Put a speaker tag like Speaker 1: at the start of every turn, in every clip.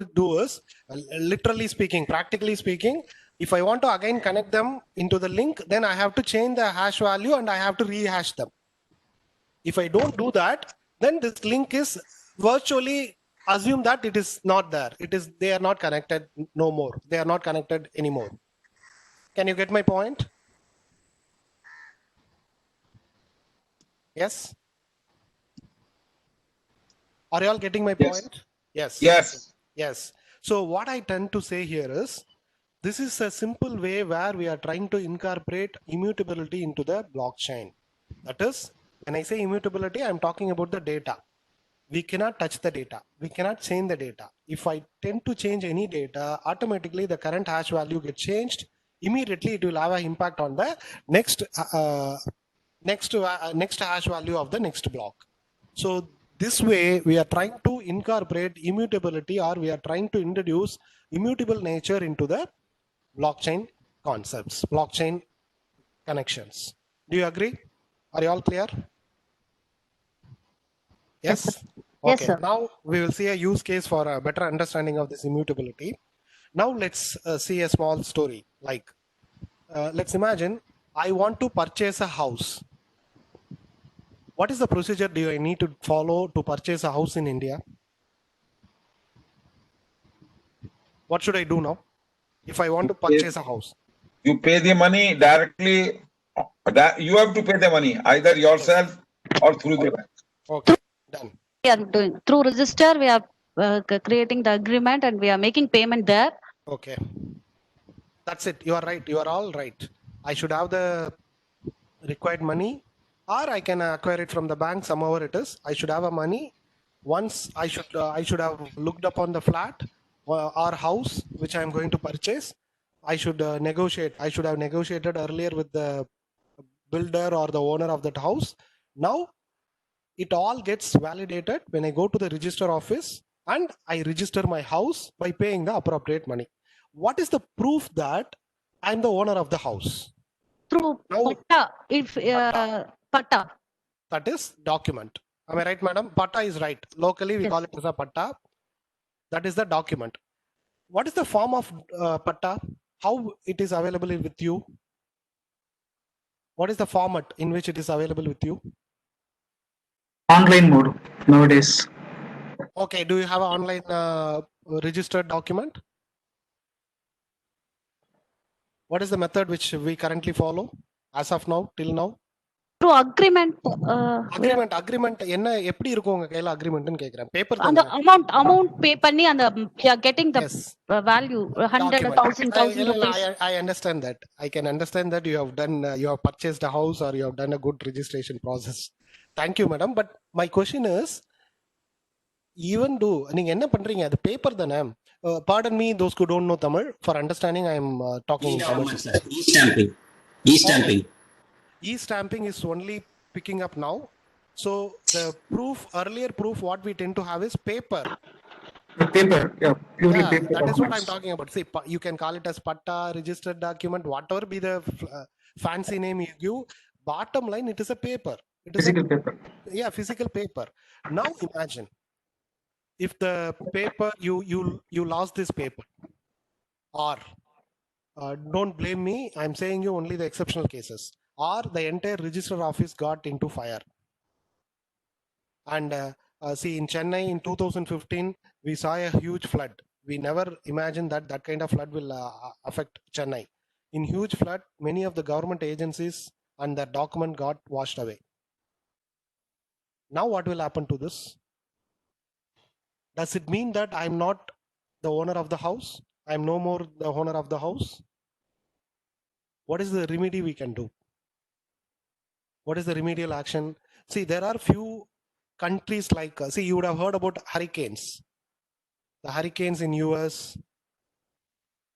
Speaker 1: do is, literally speaking, practically speaking, if I want to again connect them into the link, then I have to change the hash value and I have to rehash them. If I don't do that, then this link is virtually assume that it is not there. They are not connected no more. They are not connected anymore. Can you get my point? Yes. Are you all getting my point? Yes.
Speaker 2: Yes.
Speaker 1: Yes. So what I tend to say here is, this is a simple way where we are trying to incorporate immutability into the blockchain. That is, when I say immutability, I'm talking about the data. We cannot touch the data. We cannot change the data. If I tend to change any data, automatically the current hash value gets changed. Immediately it will have an impact on the next hash value of the next block. So this way we are trying to incorporate immutability, or we are trying to introduce immutable nature into the blockchain concepts, blockchain connections. Do you agree? Are you all clear? Yes.
Speaker 3: Yes,
Speaker 1: Okay.
Speaker 3: sir.
Speaker 1: Now we will see a use case for a better understanding of this immutability. Now let's see a small story. Like, let's imagine I want to purchase a house. What is the procedure do I need to follow to purchase a house in India? What should I do now if I want to purchase a house?
Speaker 2: You pay the money directly. You have to pay the money either yourself or through the bank.
Speaker 1: Okay, done.
Speaker 3: We are doing through register. We are creating the agreement and we are making payment there.
Speaker 1: Okay, that's it. You are right. You are all right. I should have the required money, or I can acquire it from the bank, somehow it is. I should have a money. Once I should have looked upon the flat or house which I am going to purchase. I should negotiate. I should have negotiated earlier with the builder or the owner of that house. Now it all gets validated when I go to the register office and I register my house by paying the appropriate money. What is the proof that I'm the owner of the house?
Speaker 3: Through
Speaker 1: Now,
Speaker 3: Patta. If Patta.
Speaker 1: that is document. Am I right, madam? Patta is right. Locally, we
Speaker 3: Yes.
Speaker 1: call it as a patta. That is the document. What is the form of patta? How it is available with you? What is the format in which it is available with you?
Speaker 4: Online mode nowadays.
Speaker 1: Okay. Do you have an online registered document? What is the method which we currently follow as of now, till now?
Speaker 3: Through agreement.
Speaker 1: Agreement என்ன எப்படி இருக்கும் உங்க கையில agreementன்னு கேக்குறேன். Paper
Speaker 3: அந்த
Speaker 1: தானே?
Speaker 3: amount pay பண்ணி அந்த we are getting the
Speaker 1: Yes.
Speaker 3: value 100, 1,000 rupees.
Speaker 1: I understand that. I can understand that you have done, you have purchased a house or you have done a good registration process. Thank you, madam. But my question is, even though நீங்க என்ன பண்றீங்க அது paper தானே? Pardon me, those who don't know Tamil. For understanding, I am talking in Tamil.
Speaker 5: E-stamping. E-stamping.
Speaker 1: E-stamping is only picking up now. So the earlier proof, what we tend to have is paper.
Speaker 4: Paper, yeah, purely
Speaker 1: Yeah,
Speaker 4: paper.
Speaker 1: that is what I'm
Speaker 4: documents.
Speaker 1: talking about. See, you can call it as patta, registered document, whatever be the fancy name you give. Bottom line, it is a paper. It is
Speaker 4: Physical paper.
Speaker 1: Yeah, physical paper. Now imagine if the paper you lost this paper, or don't blame me. I'm saying you only the exceptional cases, or the entire register office got into fire. And see, in Chennai in 2015, we saw a huge flood. We never imagined that that kind of flood will affect Chennai. In huge flood, many of the government agencies and their document got washed away. Now what will happen to this? Does it mean that I'm not the owner of the house? I'm no more the owner of the house? What is the remedy we can do? What is the remedial action? See, there are few countries like, see, you would have heard about hurricanes. The hurricanes in US,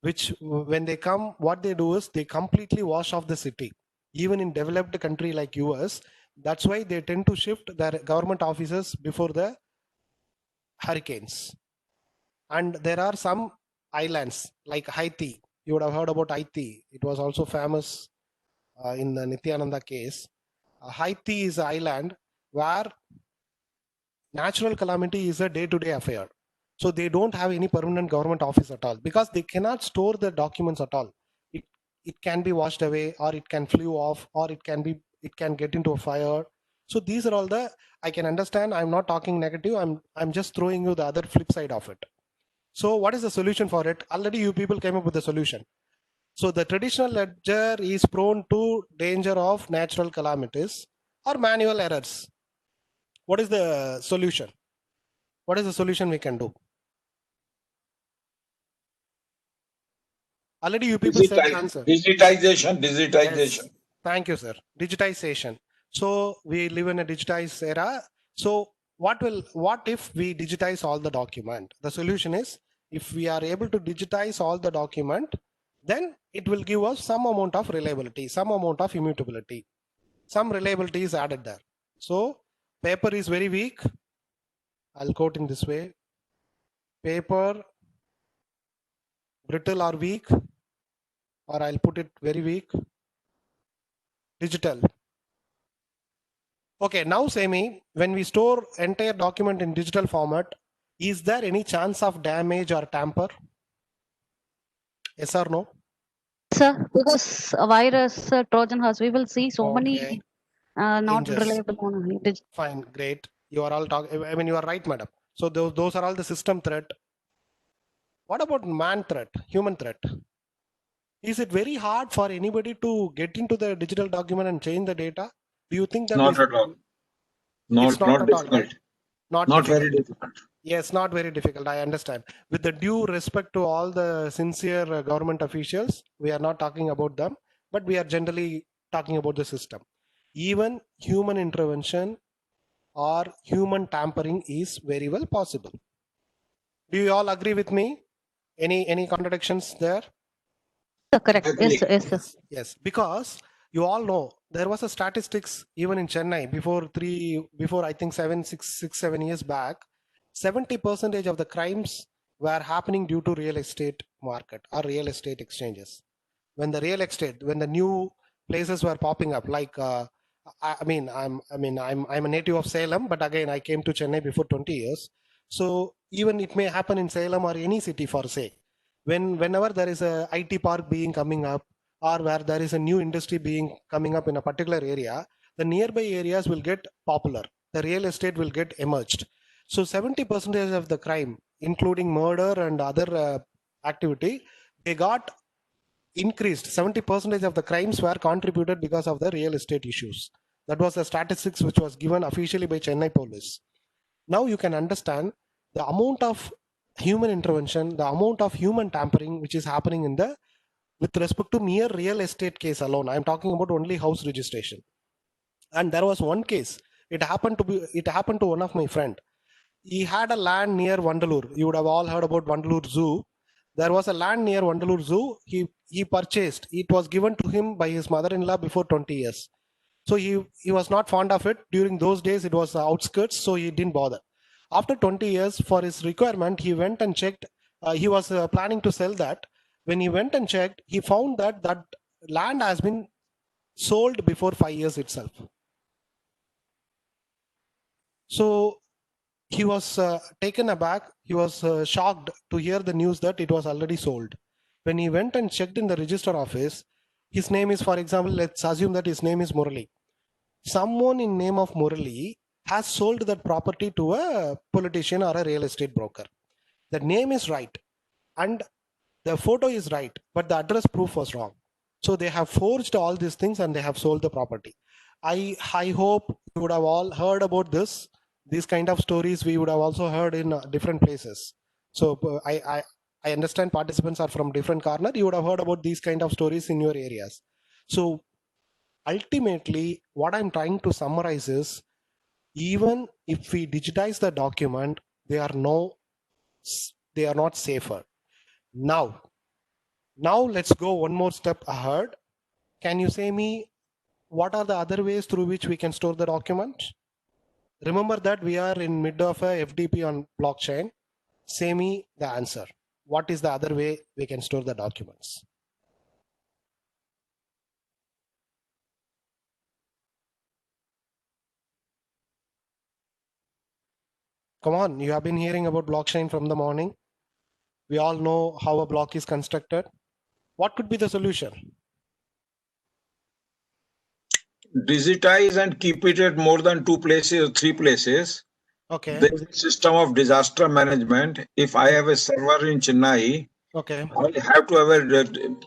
Speaker 1: which when they come, what they do is they completely wash off the city. Even in developed country like US, that's why they tend to shift their government offices before the hurricanes. And there are some islands like Haiti. You would have heard about Haiti. It was also famous in the Nityananda case. Haiti is an island where natural calamity is a day-to-day affair. So they don't have any permanent government office at all because they cannot store the documents at all. It can be washed away, or it can flew off, or it can get into a fire. So these are all the, I can understand. I'm not talking negative. I'm just throwing you the other flip side of it. So what is the solution for it? Already you people came up with the solution. So the traditional ledger is prone to danger of natural calamities or manual errors. What is the solution? What is the solution we can do? Already you people said the answer.
Speaker 2: Digitization.
Speaker 1: Yes. Thank you, sir. Digitization. So we live in a digitized era. So what if we digitize all the document? The solution is, if we are able to digitize all the document, then it will give us some amount of reliability, some amount of immutability. Some reliability is added there. So paper is very weak. I'll quote in this way. Paper, brittle or weak, or I'll put it very weak. Digital. Okay, now Semi, when we store entire document in digital format, is there any chance of damage or tamper? Yes or no?
Speaker 3: Sir, because a virus, Trojan horse, we will see so many
Speaker 1: Okay,
Speaker 3: not
Speaker 1: changes.
Speaker 3: reliable on it.
Speaker 1: Fine, great. You are all talking. I mean, you are right, madam. So those are all the system threat. What about man threat, human threat? Is it very hard for anybody to get into the digital document and change the data? Do you think that
Speaker 2: Not at all.
Speaker 1: it's not at all,
Speaker 2: difficult.
Speaker 1: right? Not
Speaker 2: Very
Speaker 1: difficult.
Speaker 2: difficult.
Speaker 1: Yes, not very difficult. I understand. With the due respect to all the sincere government officials, we are not talking about them, but we are generally talking about the system. Even human intervention or human tampering is very well possible. Do you all agree with me? Any contradictions there?
Speaker 3: Sir, correct.
Speaker 2: Agree.
Speaker 3: Yes, sir.
Speaker 1: Yes. Because you all know there was a statistics even in Chennai before I think 7 years back, 70% of the crimes were happening due to real estate market or real estate exchanges. When the new places were popping up, like I'm a native of Salem, but again I came to Chennai before 20 years. So even it may happen in Salem or any city for say, whenever there is a IT park being coming up, or where there is a new industry being coming up in a particular area, the nearby areas will get popular. The real estate will get emerged. So 70% of the crime, including murder and other activity, they got increased. 70% of the crimes were contributed because of the real estate issues. That was the statistics which was given officially by Chennai police. Now you can understand the amount of human intervention, the amount of human tampering which is happening in the with respect to mere real estate case alone. I'm talking about only house registration. And there was one case. It happened to one of my friend. He had a land near Vandalur. You would have all heard about Vandalur Zoo. There was a land near Vandalur Zoo. He purchased. It was given to him by his mother-in-law before 20 years. So he was not fond of it. During those days, it was outskirts, so he didn't bother. After 20 years, for his requirement, he went and checked. He was planning to sell that. When he went and checked, he found that that land has been sold before 5 years itself. So he was taken aback. He was shocked to hear the news that it was already sold. When he went and checked in the register office, his name is, for example, let's assume that his name is Murali. Someone in name of Murali has sold that property to a politician or a real estate broker. The name is right and the photo is right, but the address proof was wrong. So they have forged all these things and they have sold the property. I hope you would have all heard about this. These kind of stories we would have also heard in different places. So I understand participants are from different corner. You would have heard about these kind of stories in your areas. So ultimately, what I'm trying to summarize is, even if we digitize the document, they are not safer. Now let's go one more step ahead. Can you say me what are the other ways through which we can store the document? Remember that we are in mid of a FDP on blockchain. Say me the answer. What is the other way we can store the documents? Come on, you have been hearing about blockchain from the morning. We all know how a block is constructed. What could be the solution?
Speaker 2: Digitize and keep it at more than 2 places or 3 places.
Speaker 1: Okay.
Speaker 2: There is a system of disaster management. If I have a server in Chennai,
Speaker 1: Okay.
Speaker 2: I have to have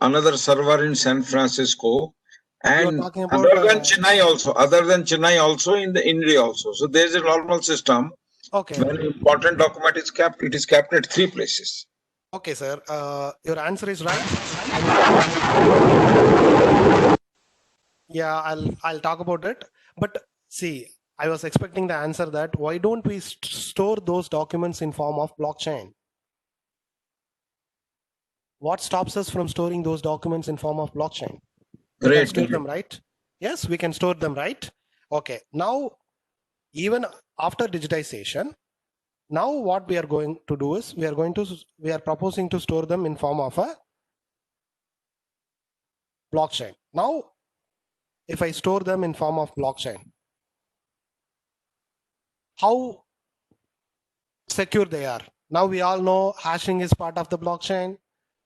Speaker 2: another server in San Francisco,
Speaker 1: You're
Speaker 2: and
Speaker 1: talking about
Speaker 2: other than Chennai also in the India also. So there's a normal system.
Speaker 1: okay.
Speaker 2: When an important document is kept, it is kept at 3 places.
Speaker 1: Okay, sir. Your answer is right. Yeah, I'll talk about it. But see, I was expecting the answer that why don't we store those documents in form of blockchain? What stops us from storing those documents in form of blockchain? We can store them, right? Yes, we can store them, right? Okay. Now, even after digitization, now what we are going to do is we are proposing to store them in form of a blockchain. Now, if I store them in form of blockchain, how secure they are? Now we all know hashing is part of the blockchain.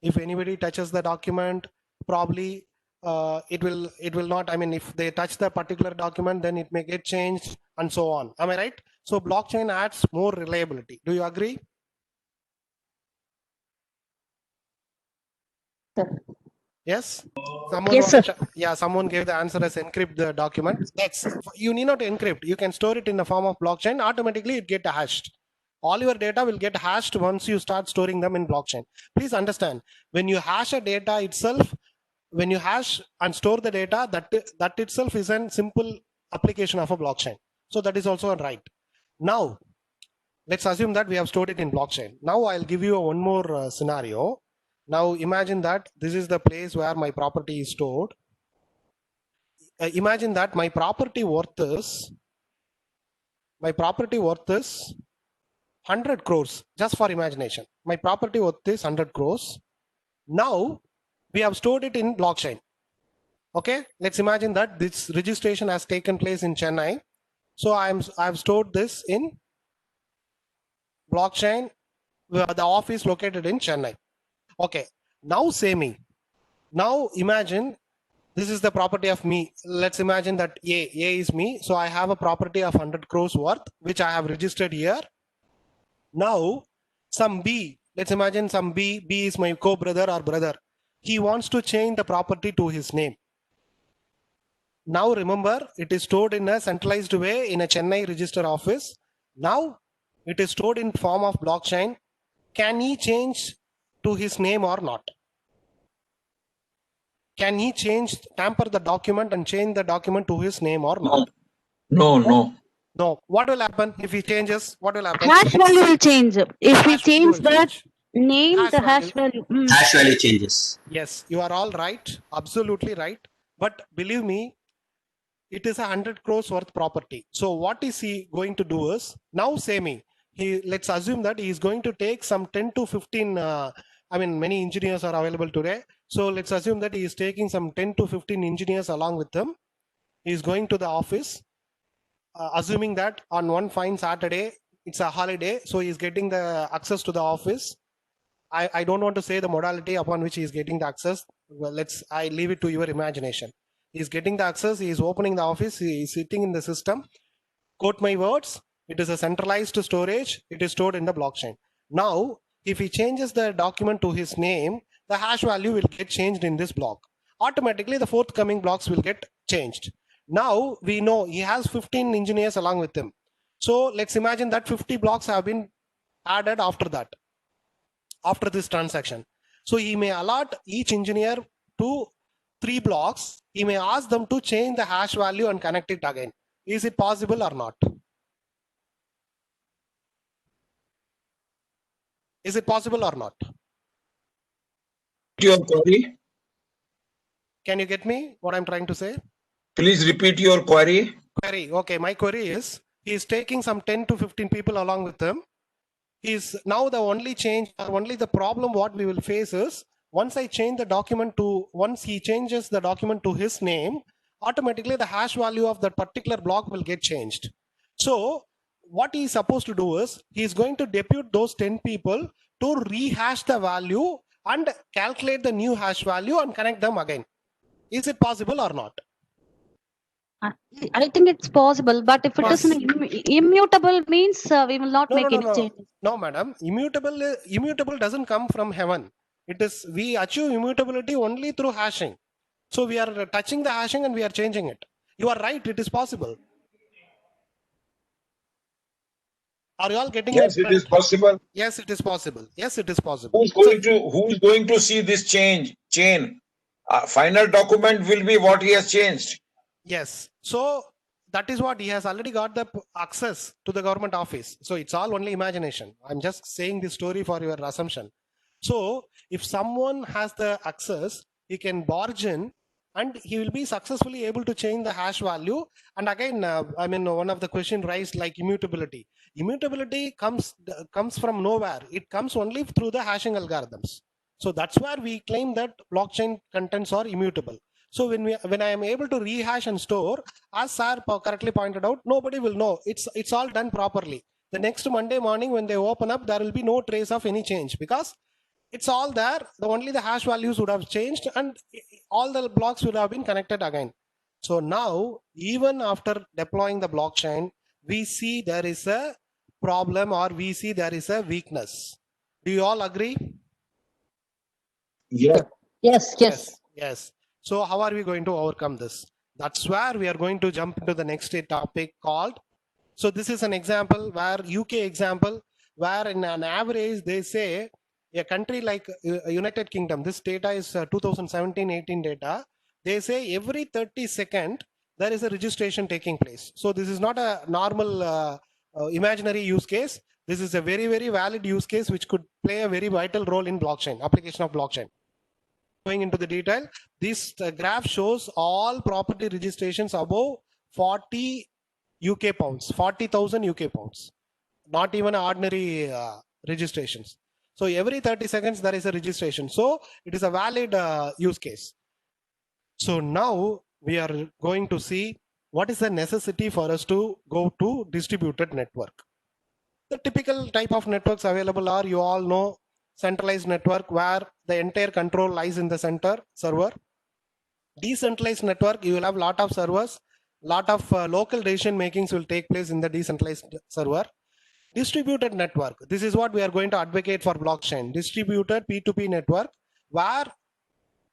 Speaker 1: If anybody touches the document, probably it will not, I mean, if they touch the particular document, then it may get changed and so on. Am I right? So blockchain adds more reliability. Do you agree? Yes. Someone
Speaker 3: Yes, sir.
Speaker 1: yeah, someone gave the answer as encrypt the document. That's, you need not encrypt. You can store it in the form of blockchain. Automatically it get hashed. All your data will get hashed once you start storing them in blockchain. Please understand, when you hash a data itself, when you hash and store the data, that itself is a simple application of a blockchain. So that is also right. Now, let's assume that we have stored it in blockchain. Now I'll give you one more scenario. Now imagine that this is the place where my property is stored. Imagine that my property worth is 100 crores, just for imagination. My property worth is 100 crores. Now we have stored it in blockchain. Okay, let's imagine that this registration has taken place in Chennai. So I've stored this in blockchain, the office located in Chennai. Okay, now say me. Now imagine this is the property of me. Let's imagine that A is me. So I have a property of 100 crores worth, which I have registered here. Now some B, let's imagine some B is my co-brother or brother. He wants to change the property to his name. Now remember, it is stored in a centralized way in a Chennai register office. Now it is stored in form of blockchain. Can he change to his name or not? Can he tamper the document and change the document to his name or not?
Speaker 2: No.
Speaker 1: No. What will happen if he changes? What will happen?
Speaker 3: Hash value will change. If we
Speaker 1: Hash value
Speaker 3: change
Speaker 1: will
Speaker 3: the
Speaker 1: change.
Speaker 3: name,
Speaker 1: Hash
Speaker 3: the
Speaker 1: value.
Speaker 3: hash value.
Speaker 5: Hash value changes.
Speaker 1: Yes, you are all right. Absolutely right. But believe me, it is 100 crores worth property. So what is he going to do is, now say me, let's assume that he is going to take some 10 to 15, many engineers are available today. So let's assume that he is taking some 10 to 15 engineers along with him. He is going to the office, assuming that on one fine Saturday, it's a holiday. So he is getting the access to the office. I don't want to say the modality upon which he is getting the access. Well, I leave it to your imagination. He is getting the access. He is opening the office. He is sitting in the system. Quote my words. It is a centralized storage. It is stored in the blockchain. Now, if he changes the document to his name, the hash value will get changed in this block. Automatically, the forthcoming blocks will get changed. Now, we know he has 15 engineers along with him. So let's imagine that 50 blocks have been added after that, after this transaction. So he may allot each engineer to 3 blocks. He may ask them to change the hash value and connect it again. Is it possible or not? Is it possible or not?
Speaker 2: Your query.
Speaker 1: Can you get me what I'm trying to say?
Speaker 2: Please repeat your query.
Speaker 1: Okay, my query is, he is taking some 10 to 15 people along with him. Is now the only change, or only the problem what we will face is, once he changes the document to his name, automatically the hash value of that particular block will get changed. So what he is supposed to do is he is going to depute those 10 people to rehash the value and calculate the new hash value and connect them again. Is it possible or not?
Speaker 3: I think it's possible, but if it is an immutable means we will not make any changes.
Speaker 1: No, madam. Immutable doesn't come from heaven. It is, we achieve immutability only through hashing. So we are touching the hashing and we are changing it. You are right. It is possible. Are you all getting
Speaker 2: Yes,
Speaker 1: it?
Speaker 2: it is possible.
Speaker 1: Yes, it is possible. Yes, it is possible.
Speaker 2: Who's going to see this chain? Final document will be what he has changed.
Speaker 1: Yes. So that is what he has already got the access to the government office. So it's all only imagination. I'm just saying this story for your assumption. So if someone has the access, he can barge in and he will be successfully able to change the hash value. And again, I mean, one of the question raised like immutability. Immutability comes from nowhere. It comes only through the hashing algorithms. So that's where we claim that blockchain contents are immutable. So when I am able to rehash and store, as Sir correctly pointed out, nobody will know. It's all done properly. The next Monday morning when they open up, there will be no trace of any change because it's all there. Only the hash values would have changed and all the blocks would have been connected again. So now, even after deploying the blockchain, we see there is a problem or we see there is a weakness. Do you all agree?
Speaker 2: Yes.
Speaker 3: Yes.
Speaker 1: So how are we going to overcome this? That's where we are going to jump into the next topic called. So this is an example where UK example where in an average they say a country like United Kingdom, this data is 2017-18 data. They say every 30 seconds there is a registration taking place. So this is not a normal imaginary use case. This is a very, very valid use case which could play a very vital role in blockchain, application of blockchain. Going into the detail, this graph shows all property registrations above 40 UK pounds, 40,000 UK pounds, not even ordinary registrations. So every 30 seconds there is a registration. So it is a valid use case. So now we are going to see what is the necessity for us to go to distributed network. The typical type of networks available are, you all know, centralized network where the entire control lies in the center server. Decentralized network, you will have lot of servers, lot of local decision makings will take place in the decentralized server. Distributed network, this is what we are going to advocate for blockchain. Distributed P2P network where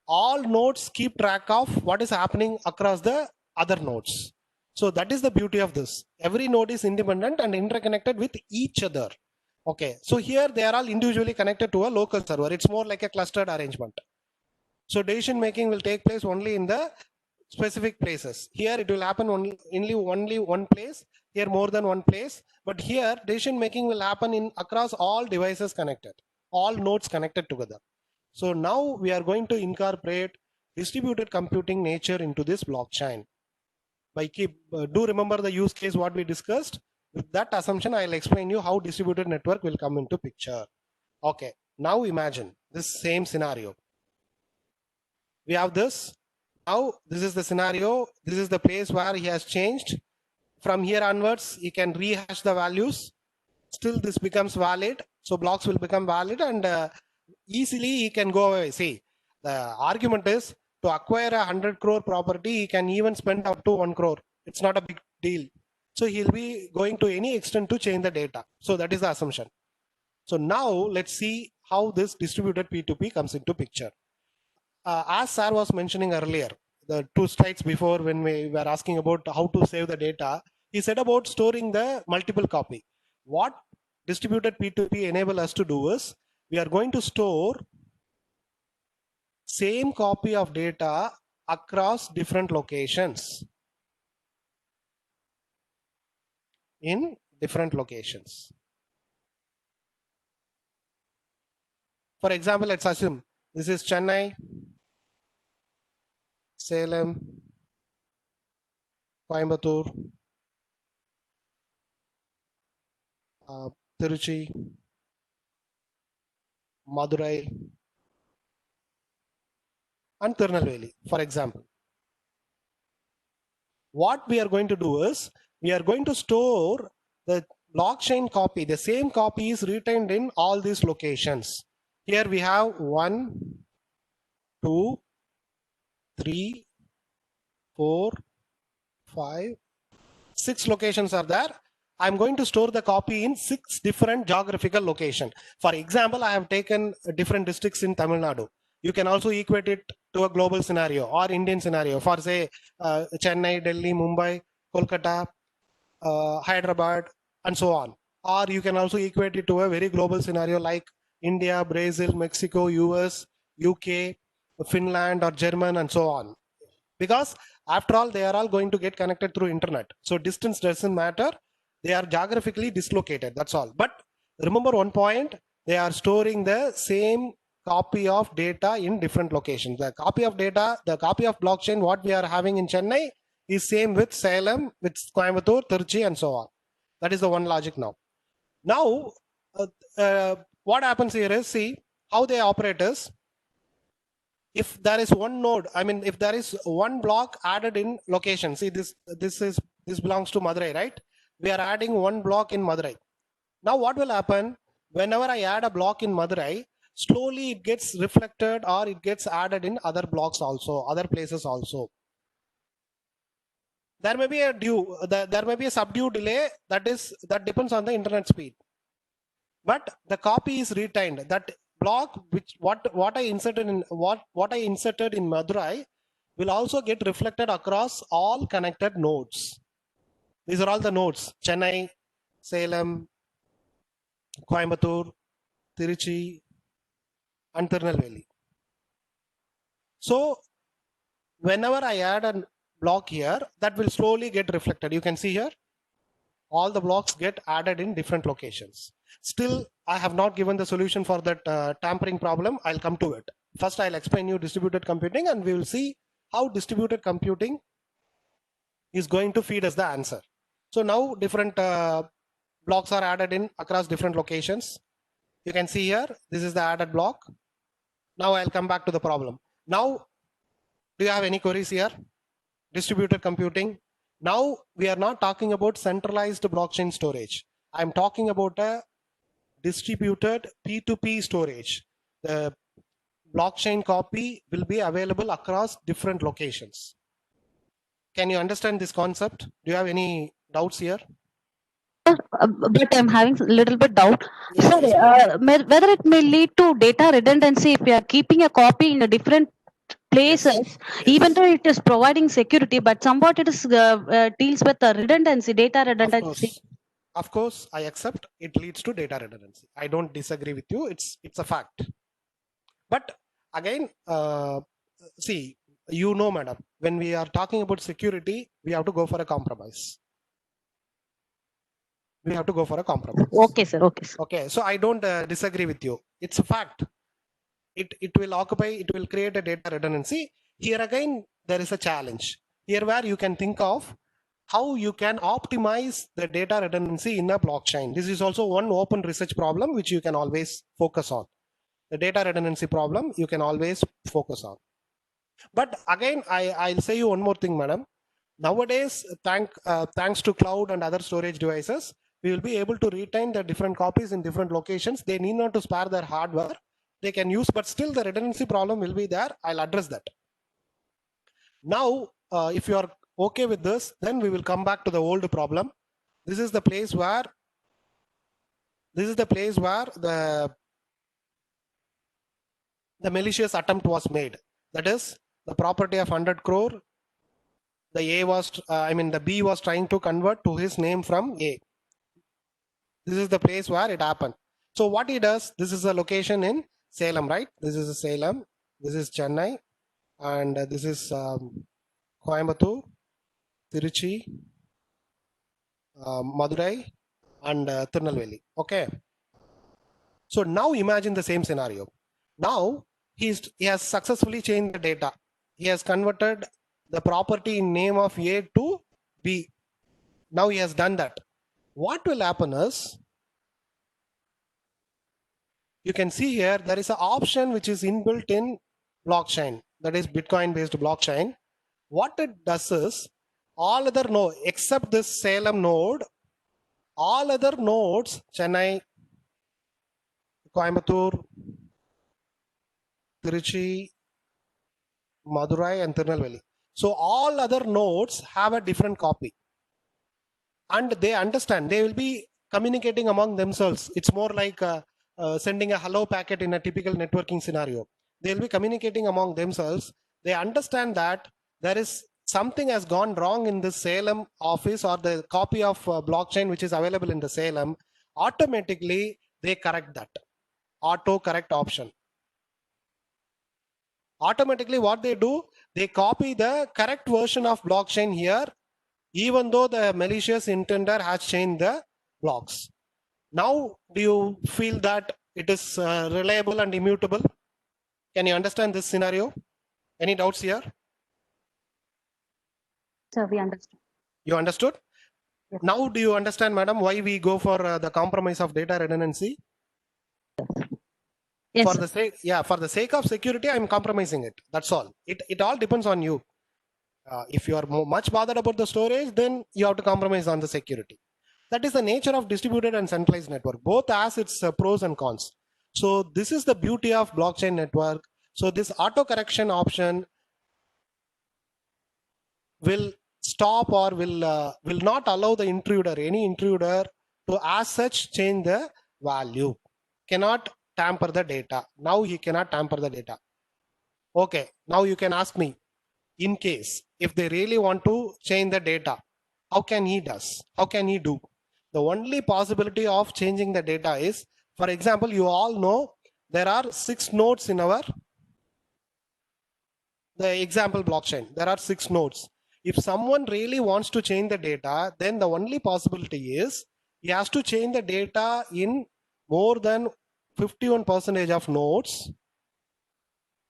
Speaker 1: all nodes keep track of what is happening across the other nodes. So that is the beauty of this. Every node is independent and interconnected with each other. Okay, so here they are all individually connected to a local server. It's more like a clustered arrangement. So decision making will take place only in the specific places. Here it will happen only one place, here more than one place, but here decision making will happen in across all devices connected, all nodes connected together. So now we are going to incorporate distributed computing nature into this blockchain. Do remember the use case what we discussed. With that assumption, I'll explain you how distributed network will come into picture. Okay, now imagine this same scenario. We have this. Now this is the scenario. This is the place where he has changed. From here onwards, he can rehash the values. Still this becomes valid. So blocks will become valid and easily he can go away. See, the argument is to acquire 100 crore property, he can even spend up to 1 crore. It's not a big deal. So he'll be going to any extent to change the data. So that is the assumption. So now let's see how this distributed P2P comes into picture. As Sir was mentioning earlier, the 2 slides before when we were asking about how to save the data, he said about storing the multiple copy. What distributed P2P enable us to do is, we are going to store same copy of data across different locations. In different locations. For example, let's assume this is Chennai, Salem, Coimbatore, Tiruchi, Madurai, and Tirunelveli, for example. What we are going to do is, we are going to store the blockchain copy, the same copy is retained in all these locations. Here we have 1, 2, 3, 4, 5, 6 locations are there. I'm going to store the copy in 6 different geographical locations. For example, I have taken different districts in Tamil Nadu. You can also equate it to a global scenario or Indian scenario for say Chennai, Delhi, Mumbai, Kolkata, Hyderabad, and so on. Or you can also equate it to a very global scenario like India, Brazil, Mexico, US, UK, Finland, or German, and so on. Because after all, they are all going to get connected through internet. So distance doesn't matter. They are geographically dislocated. That's all. But remember one point, they are storing the same copy of data in different locations. The copy of data, the copy of blockchain, what we are having in Chennai is same with Salem, with Coimbatore, Tirchi, and so on. That is the one logic now. Now, what happens here is, see how they operate is, if there is one node, I mean, if there is one block added in location, see this belongs to Madurai, right? We are adding one block in Madurai. Now what will happen whenever I add a block in Madurai, slowly it gets reflected or it gets added in other blocks also, other places also. There may be a there may be a subdue delay that depends on the internet speed. But the copy is retained. That block which what I inserted in Madurai will also get reflected across all connected nodes. These are all the nodes: Chennai, Salem, Coimbatore, Tiruchi, and Tirunelveli. So whenever I add a block here, that will slowly get reflected. You can see here, all the blocks get added in different locations. Still, I have not given the solution for that tampering problem. I'll come to it. First, I'll explain you distributed computing, and we will see how distributed computing is going to feed us the answer. So now different blocks are added in across different locations. You can see here, this is the added block. Now I'll come back to the problem. Now, do you have any queries here? Distributed computing. Now we are not talking about centralized blockchain storage. I'm talking about a distributed P2P storage. The blockchain copy will be available across different locations. Can you understand this concept? Do you have any doubts here?
Speaker 3: But I'm having a little bit doubt.
Speaker 1: Yes,
Speaker 3: Sorry,
Speaker 1: yes,
Speaker 3: whether it may lead to data redundancy if we are keeping a copy in a different places,
Speaker 1: yes.
Speaker 3: even though it is providing security, but somewhat it is deals with the redundancy, data redundancy.
Speaker 1: Of course, I accept it leads to data redundancy. I don't disagree with you. It's a fact. But again, see, you know, madam, when we are talking about security, we have to go for a compromise. We have to go for a compromise.
Speaker 3: Okay, sir. Okay, sir.
Speaker 1: Okay, so I don't disagree with you. It's a fact. It will create a data redundancy. Here again, there is a challenge. Here where you can think of how you can optimize the data redundancy in a blockchain. This is also one open research problem which you can always focus on. The data redundancy problem you can always focus on. But again, I'll say you one more thing, madam. Nowadays, thanks to cloud and other storage devices, we will be able to retain the different copies in different locations. They need not to spare their hardware. They can use, but still the redundancy problem will be there. I'll address that. Now, if you are okay with this, then we will come back to the old problem. This is the place where the malicious attempt was made. That is the property of 100 crore. The B was trying to convert to his name from A. This is the place where it happened. So what he does, this is a location in Salem, right? This is Salem, this is Chennai, and this is Coimbatore, Tiruchi, Madurai, and Tirunelveli. Okay. So now imagine the same scenario. Now he has successfully changed the data. He has converted the property in name of A to B. Now he has done that. What will happen is, you can see here, there is an option which is inbuilt in blockchain, that is Bitcoin based blockchain. What it does is, all other nodes except this Salem node All other nodes, Chennai, Coimbatore, Tiruchi, Madurai, and Tirunelveli. So all other nodes have a different copy. And they understand, they will be communicating among themselves. It's more like sending a hello packet in a typical networking scenario. They'll be communicating among themselves. They understand that there is something has gone wrong in the Salem office or the copy of blockchain which is available in the Salem. Automatically, they correct that. Auto correct option. Automatically, what they do, they copy the correct version of blockchain here, even though the malicious intender has changed the blocks. Now, do you feel that it is reliable and immutable? Can you understand this scenario? Any doubts here?
Speaker 3: Sir, we understand.
Speaker 1: You understood?
Speaker 3: Yes.
Speaker 1: Now, do you understand, madam, why we go for the compromise of data redundancy?
Speaker 3: Yes,
Speaker 1: For
Speaker 3: sir.
Speaker 1: the sake, yeah, for the sake of security, I'm compromising it. That's all. It all depends on you. If you are much bothered about the storage, then you have to compromise on the security. That is the nature of distributed and centralized network. Both has its pros and cons. So this is the beauty of blockchain network. So this auto correction option will stop or will not allow the intruder, any intruder, to as such change the value. Cannot tamper the data. Now he cannot tamper the data. Okay, now you can ask me, in case if they really want to change the data, how can he do? The only possibility of changing the data is, for example, you all know there are 6 nodes in the example blockchain. There are 6 nodes. If someone really wants to change the data, then the only possibility is he has to change the data in more than 51% of nodes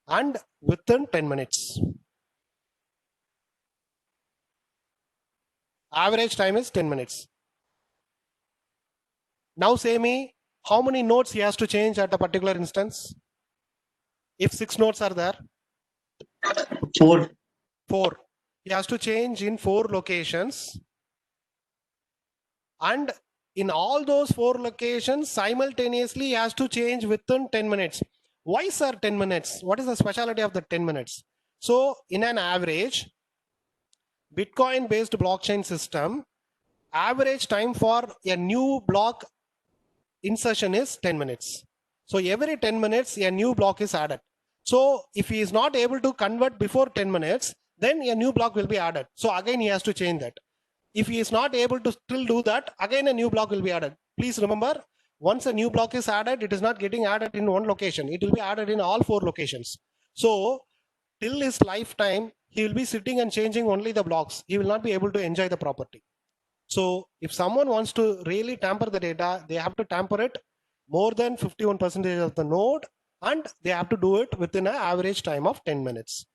Speaker 1: and within 10 minutes. Average time is 10 minutes. Now say me, how many nodes he has to change at a particular instance? If 6 nodes are there?
Speaker 4: 4.
Speaker 1: 4. He has to change in 4 locations. And in all those 4 locations, simultaneously he has to change within 10 minutes. Why, sir, 10 minutes? What is the specialty of the 10 minutes? So in an average Bitcoin-based blockchain system, average time for a new block insertion is 10 minutes. So every 10 minutes, a new block is added. So if he is not able to convert before 10 minutes, then a new block will be added. So again, he has to change that. If he is not able to still do that, again, a new block will be added. Please remember, once a new block is added, it is not getting added in one location. It will be added in all 4 locations. So till his lifetime, he will be sitting and changing only the blocks. He will not be able to enjoy the property. So if someone wants to really tamper the data, they have to tamper it more than 51% of the node, and they have to do it within an average time of 10 minutes.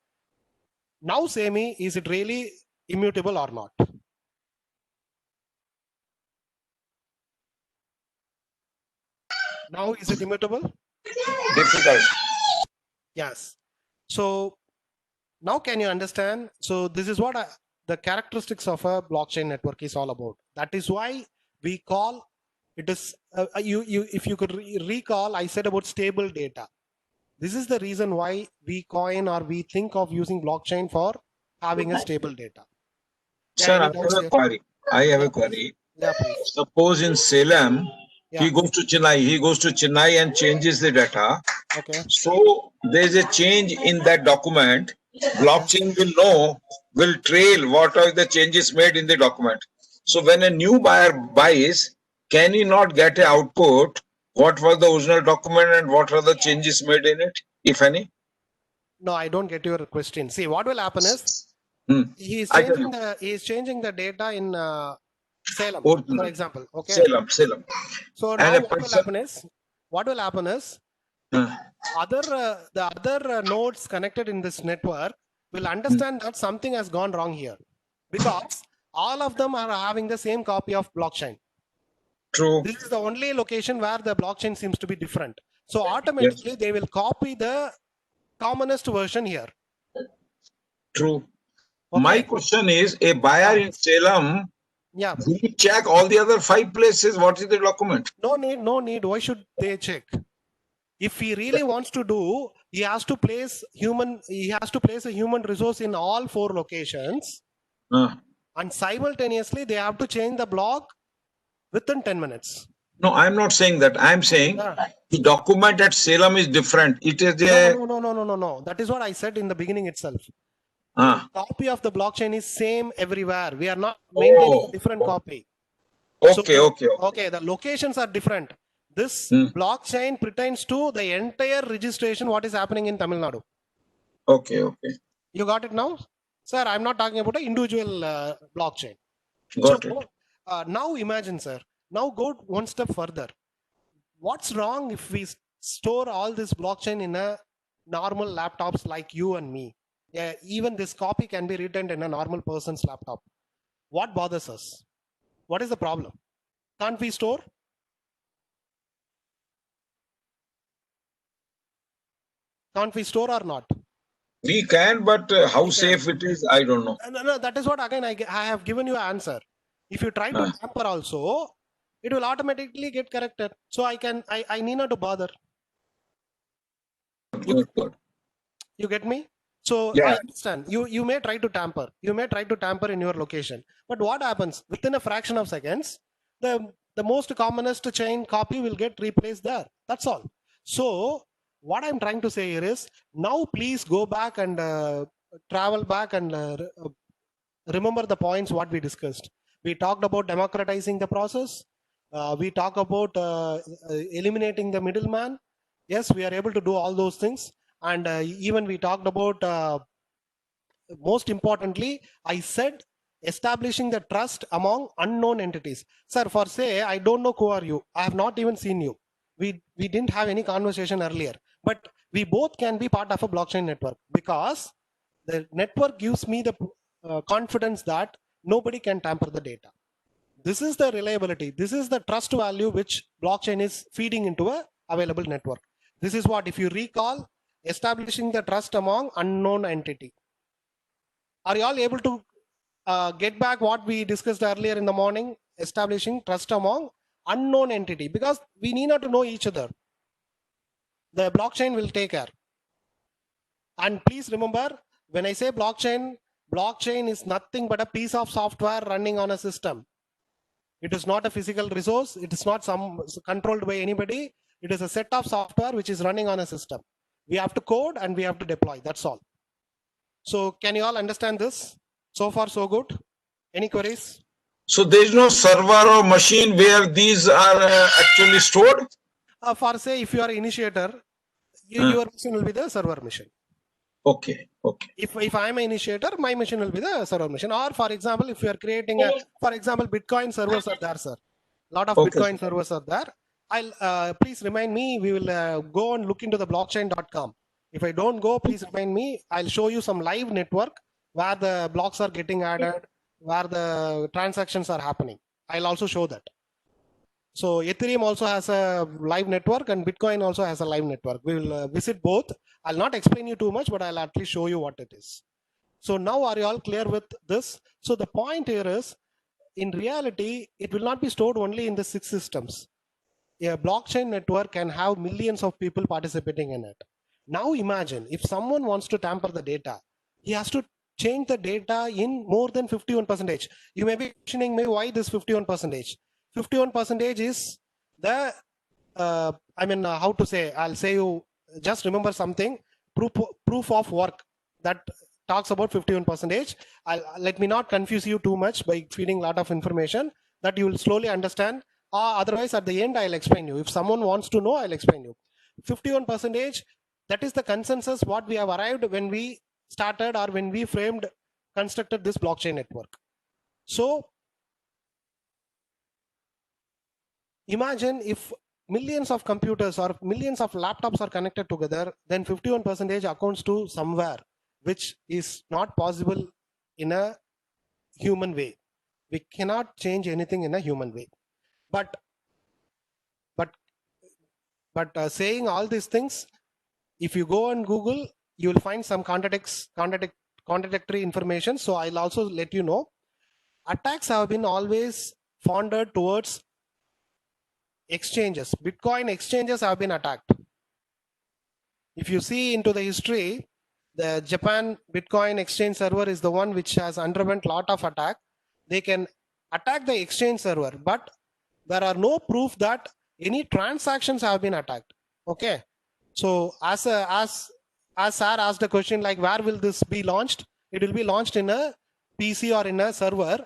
Speaker 1: Now say me, is it really immutable or not? Now is it immutable?
Speaker 2: Difficult.
Speaker 1: Yes. So now can you understand? So this is what the characteristics of a blockchain network is all about. That is why we call it is if you could recall, I said about stable data. This is the reason why we coin or we think of using blockchain for having a stable data.
Speaker 2: Sir, I have a query.
Speaker 1: Yeah, please.
Speaker 2: Suppose in Salem,
Speaker 1: Yeah.
Speaker 2: he goes to Chennai and changes the data.
Speaker 1: Okay.
Speaker 2: So there's a change in that document. Blockchain will trail what are the changes made in the document. So when a new buyer buys, can he not get an output? What was the original document and what are the changes made in it, if any?
Speaker 1: No, I don't get your question. See, what will happen is he is changing the data in Salem, for example. Okay.
Speaker 2: Salem.
Speaker 1: So now what will happen is the other nodes connected in this network will understand that something has gone wrong here, because all of them are having the same copy of blockchain.
Speaker 2: True.
Speaker 1: This is the only location where the blockchain seems to be different. So automatically they will copy the commonest version here.
Speaker 2: True.
Speaker 1: Okay.
Speaker 2: My question is, a buyer in Salem
Speaker 1: Yeah.
Speaker 2: We check all the other 5 places. What is the document?
Speaker 1: No need. Why should they check? If he really wants to do, he has to place a human resource in all 4 locations,
Speaker 2: Uh,
Speaker 1: and simultaneously they have to change the block within 10 minutes.
Speaker 2: no, I'm not saying that. I'm saying
Speaker 1: Yeah.
Speaker 2: the document at Salem is different. It is a
Speaker 1: No. That is what I said in the beginning itself.
Speaker 2: uh,
Speaker 1: Copy of the blockchain is same everywhere. We are not maintaining a different copy.
Speaker 2: okay,
Speaker 1: So,
Speaker 2: okay.
Speaker 1: okay, the locations are different. This
Speaker 2: Hmm.
Speaker 1: blockchain pertains to the entire registration, what is happening in Tamil Nadu.
Speaker 2: Okay, okay.
Speaker 1: You got it now? Sir, I'm not talking about an individual blockchain.
Speaker 2: Got it.
Speaker 1: Now imagine, sir, now go one step further. What's wrong if we store all this blockchain in a normal laptops like you and me? Yeah, even this copy can be written in a normal person's laptop. What bothers us? What is the problem? Can't we store? Can't we store or not?
Speaker 2: We can, but how
Speaker 1: We can.
Speaker 2: safe it is, I don't know.
Speaker 1: No, that is what again I have given you an answer. If you try to tamper also, it will automatically get corrected. So I need not to bother.
Speaker 2: Good.
Speaker 1: You get me? So
Speaker 2: Yeah.
Speaker 1: I understand. You may try to tamper. You may try to tamper in your location. But what happens? Within a fraction of seconds, the most commonest chain copy will get replaced there. That's all. So what I'm trying to say here is, now please go back and travel back and remember the points what we discussed. We talked about democratizing the process. We talk about eliminating the middleman. Yes, we are able to do all those things. And even we talked about, most importantly, I said establishing the trust among unknown entities. Sir, for say, I don't know who are you. I have not even seen you. We didn't have any conversation earlier, but we both can be part of a blockchain network, because the network gives me the confidence that nobody can tamper the data. This is the reliability. This is the trust value which blockchain is feeding into a available network. This is what, if you recall, establishing the trust among unknown entity. Are you all able to get back what we discussed earlier in the morning? Establishing trust among unknown entity, because we need not to know each other. The blockchain will take care. And please remember, when I say blockchain is nothing but a piece of software running on a system. It is not a physical resource. It is not controlled by anybody. It is a set of software which is running on a system. We have to code and we have to deploy. That's all. So can you all understand this? So far, so good. Any queries?
Speaker 2: So there is no server or machine where these are actually stored?
Speaker 1: For say, if you are initiator, your machine will be the server machine.
Speaker 2: Okay.
Speaker 1: If I am an initiator, my machine will be the server machine. Or for example, if you are creating for example, Bitcoin servers are there, sir. A lot of Bitcoin servers are there. I'll please remind me. We will go and look into the blockchain.com. If I don't go, please remind me. I'll show you some live network where the blocks are getting added, where the transactions are happening. I'll also show that. So Ethereum also has a live network and Bitcoin also has a live network. We will visit both. I'll not explain you too much, but I'll at least show you what it is. So now are you all clear with this? So the point here is, in reality, it will not be stored only in the 6 systems. A blockchain network can have millions of people participating in it. Now imagine if someone wants to tamper the data, he has to change the data in more than 51%. You may be questioning me, why this 51%? 51% is the, how to say, I'll say you just remember something, proof of work that talks about 51%. Let me not confuse you too much by feeding a lot of information, that you will slowly understand. Otherwise, at the end, I'll explain you. If someone wants to know, I'll explain you. 51%, that is the consensus what we have arrived when we started or when we constructed this blockchain network. So imagine if millions of computers or millions of laptops are connected together, then 51% accounts to somewhere, which is not possible in a human way. We cannot change anything in a human way. But saying all these things, if you go on Google, you will find some contradictory information. So I'll also let you know. attacks have been always funded towards exchanges. Bitcoin exchanges have been attacked. If you see into the history, the Japan Bitcoin exchange server is the one which has underwent lot of attack. They can attack the exchange server, but there are no proof that any transactions have been attacked. Okay. So as sir asked the question, like where will this be launched? It will be launched in a PC or in a server.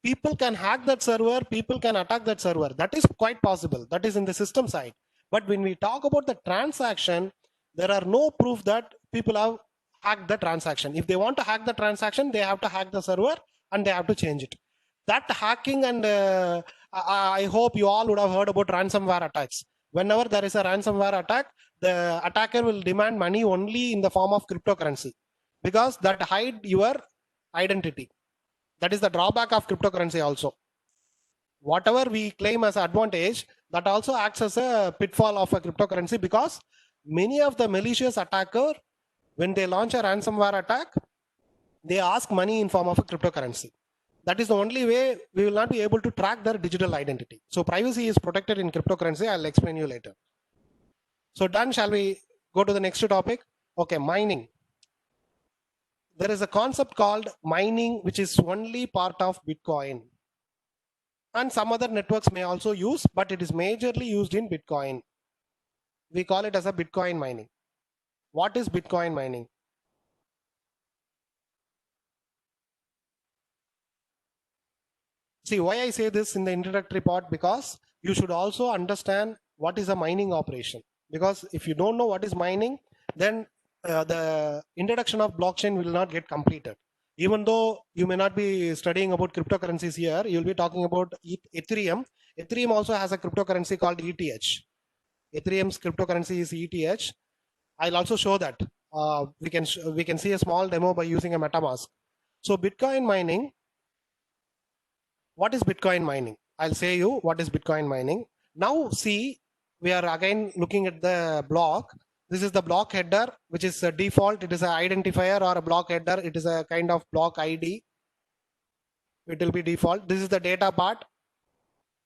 Speaker 1: People can hack that server, people can attack that server. That is quite possible. That is in the system side. But when we talk about the transaction, there are no proof that people have hacked the transaction. If they want to hack the transaction, they have to hack the server and they have to change it. That hacking, and I hope you all would have heard about ransomware attacks. Whenever there is a ransomware attack, the attacker will demand money only in the form of cryptocurrency, because that hide your identity. That is the drawback of cryptocurrency also. Whatever we claim as advantage, that also acts as a pitfall of a cryptocurrency, because many of the malicious attacker, when they launch a ransomware attack, they ask money in form of a cryptocurrency. That is the only way we will not be able to track their digital identity. So privacy is protected in cryptocurrency. I'll explain you later. So done. Shall we go to the next topic? Okay, mining. There is a concept called mining, which is only part of Bitcoin. And some other networks may also use, but it is majorly used in Bitcoin. We call it as a Bitcoin mining. What is Bitcoin mining? See, why I say this in the introductory part, because you should also understand what is a mining operation. Because if you don't know what is mining, then the introduction of blockchain will not get completed. Even though you may not be studying about cryptocurrencies here, you'll be talking about Ethereum. Ethereum also has a cryptocurrency called ETH. Ethereum's cryptocurrency is ETH. I'll also show that. We can see a small demo by using a MetaMask. So Bitcoin mining. What is Bitcoin mining? I'll say you what is Bitcoin mining. Now see, we are again looking at the block. This is the block header, which is a default. It is an identifier or a block header. It is a kind of block ID. It will be default. This is the data part.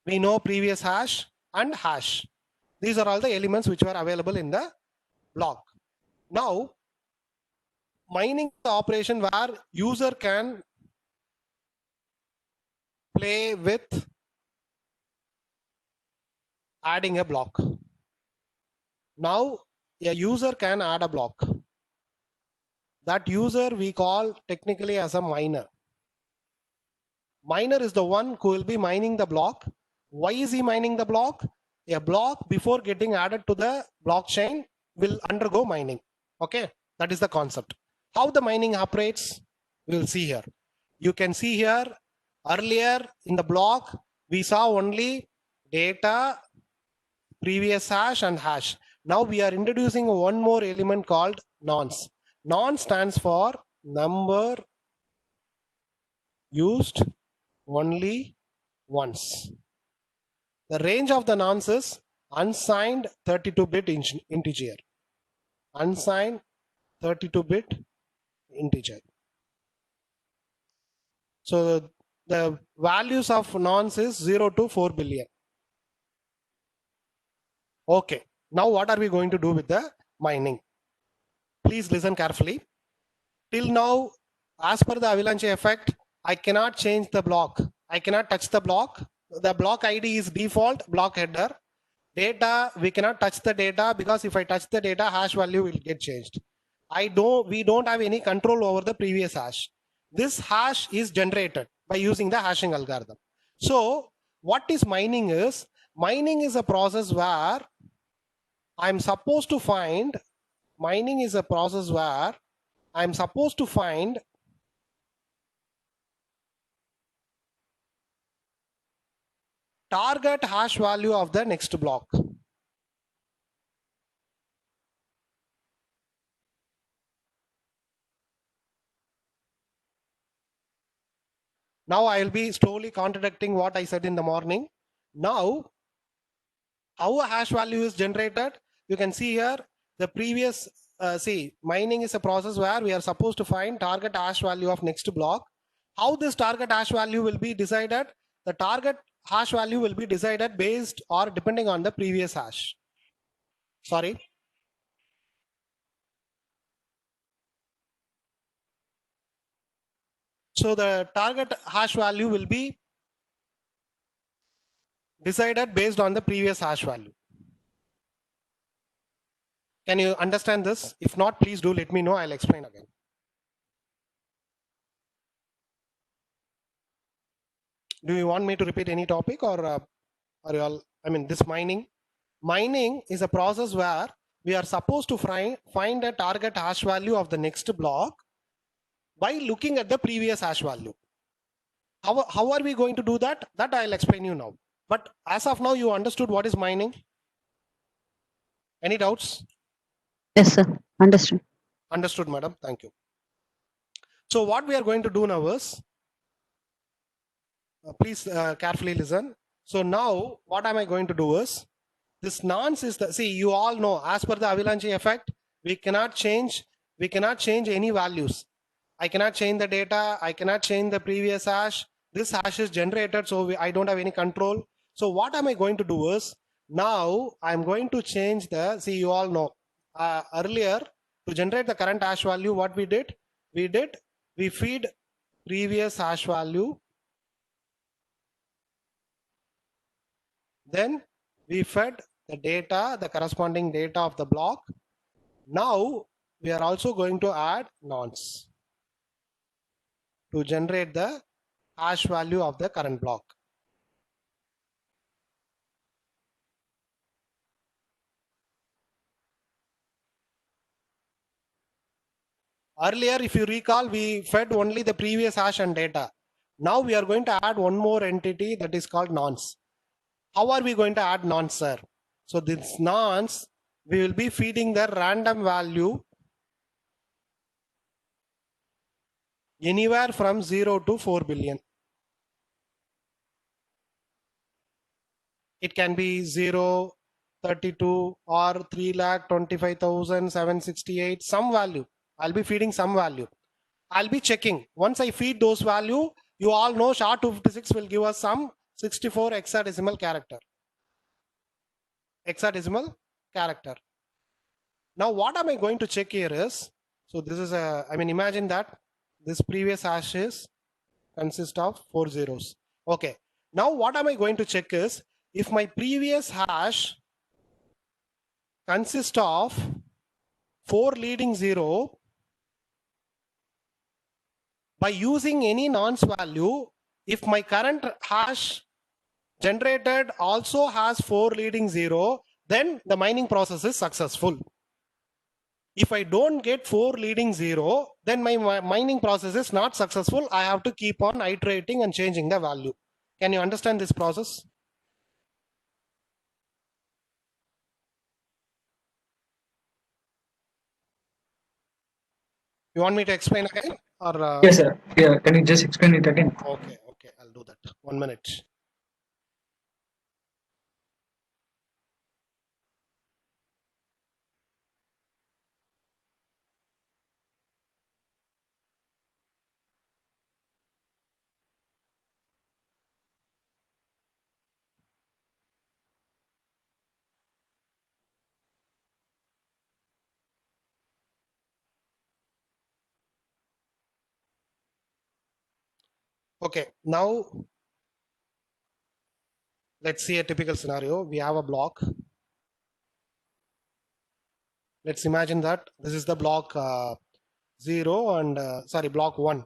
Speaker 1: We know previous hash and hash. These are all the elements which were available in the block. Now, mining is the operation where user can play with adding a block. Now, a user can add a block. That user we call technically as a miner. Miner is the one who will be mining the block. Why is he mining the block? A block before getting added to the blockchain will undergo mining. Okay, that is the concept. How the mining operates, we will see here. You can see here, earlier in the block, we saw only data, previous hash and hash. Now we are introducing one more element called nonce. Nonce stands for number used only once. The range of the nonce is unsigned 32-bit integer. Unsigned 32-bit integer. So the values of nonce is 0 to 4 billion. Okay, now what are we going to do with the mining? Please listen carefully. Till now, as per the avalanche effect, I cannot change the block. I cannot touch the block. The block ID is default block header. Data, we cannot touch the data, because if I touch the data, hash value will get changed. We don't have any control over the previous hash. This hash is generated by using the hashing algorithm. So what is mining is? Mining is a process where I'm supposed to find, mining is a process where I'm supposed to find target hash value of the next block. Now I will be slowly contradicting what I said in the morning. Now, how a hash value is generated? You can see here the previous, mining is a process where we are supposed to find target hash value of next block. How this target hash value will be decided? The target hash value will be decided based or depending on the previous hash. Sorry. So the target hash value will be decided based on the previous hash value. Can you understand this? If not, please do let me know. I'll explain again. Do you want me to repeat any topic, or are you all, I mean, this mining is a process where we are supposed to find a target hash value of the next block by looking at the previous hash value. How are we going to do that? That I'll explain you now. But as of now, you understood what is mining? Any doubts?
Speaker 3: Yes, sir. Understood.
Speaker 1: Understood, madam. Thank you. So what we are going to do now is, please carefully listen. So now what am I going to do is, this nonce is the, see, you all know, as per the avalanche effect, we cannot change any values. I cannot change the data. I cannot change the previous hash. This hash is generated, so I don't have any control. So what am I going to do is, now I'm going to change the, see, you all know, earlier to generate the current hash value, what we did, we feed previous hash value. Then we fed the data, the corresponding data of the block. Now we are also going to add nonce to generate the hash value of the current block. Earlier, if you recall, we fed only the previous hash and data. Now we are going to add one more entity that is called nonce. How are we going to add nonce, sir? So this nonce, we will be feeding the random value anywhere from 0 to 4 billion. It can be 0, 32 or 3,25,768, some value. I'll be feeding some value. I'll be checking. Once I feed those value, you all know SHA-256 will give us some 64 hexadecimal character. Now what am I going to check here is, so this is a, I mean, imagine that this previous hash is consist of 4 zeros. Okay. Now what am I going to check is, if my previous hash consists of 4 leading 0, by using any nonce value, if my current hash generated also has 4 leading 0, then the mining process is successful. If I don't get 4 leading 0, then my mining process is not successful. I have to keep on iterating and changing the value. Can you understand this process? You want me to explain again? Or
Speaker 6: Yes, sir. Yeah, can you just explain it again?
Speaker 1: okay, I'll do that. 1 minute. Okay, now let's see a typical scenario. We have a block. Let's imagine that this is the block 0 and block 1.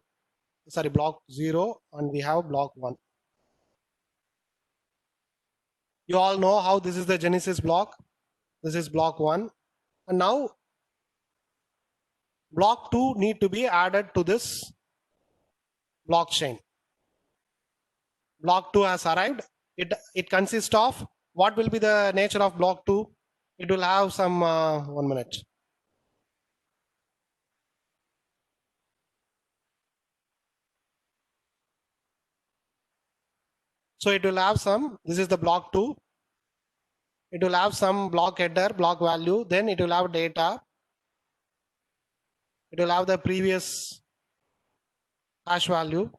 Speaker 1: Block 0, and we have block 1. You all know how this is the genesis block. This is block 1, and now block 2 need to be added to this blockchain. Block 2 has arrived. It consists of, what will be the nature of block 2? It will have some 1 minute. So it will have some, this is the block 2. It will have some block header, block value, then it will have data. It will have the previous hash value.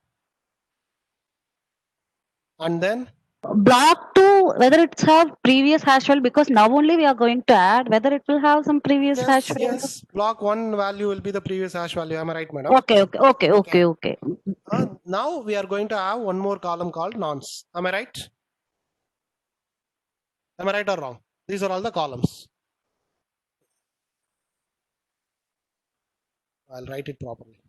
Speaker 1: And then
Speaker 3: Block 2, whether it's have previous hash value, because now only we are going to add, whether it will have some previous hash value.
Speaker 1: yes, block 1 value will be the previous hash value. Am I right, madam?
Speaker 3: Okay.
Speaker 1: Now we are going to have one more column called nonce. Am I right? Am I right or wrong? These are all the columns. I'll write it properly.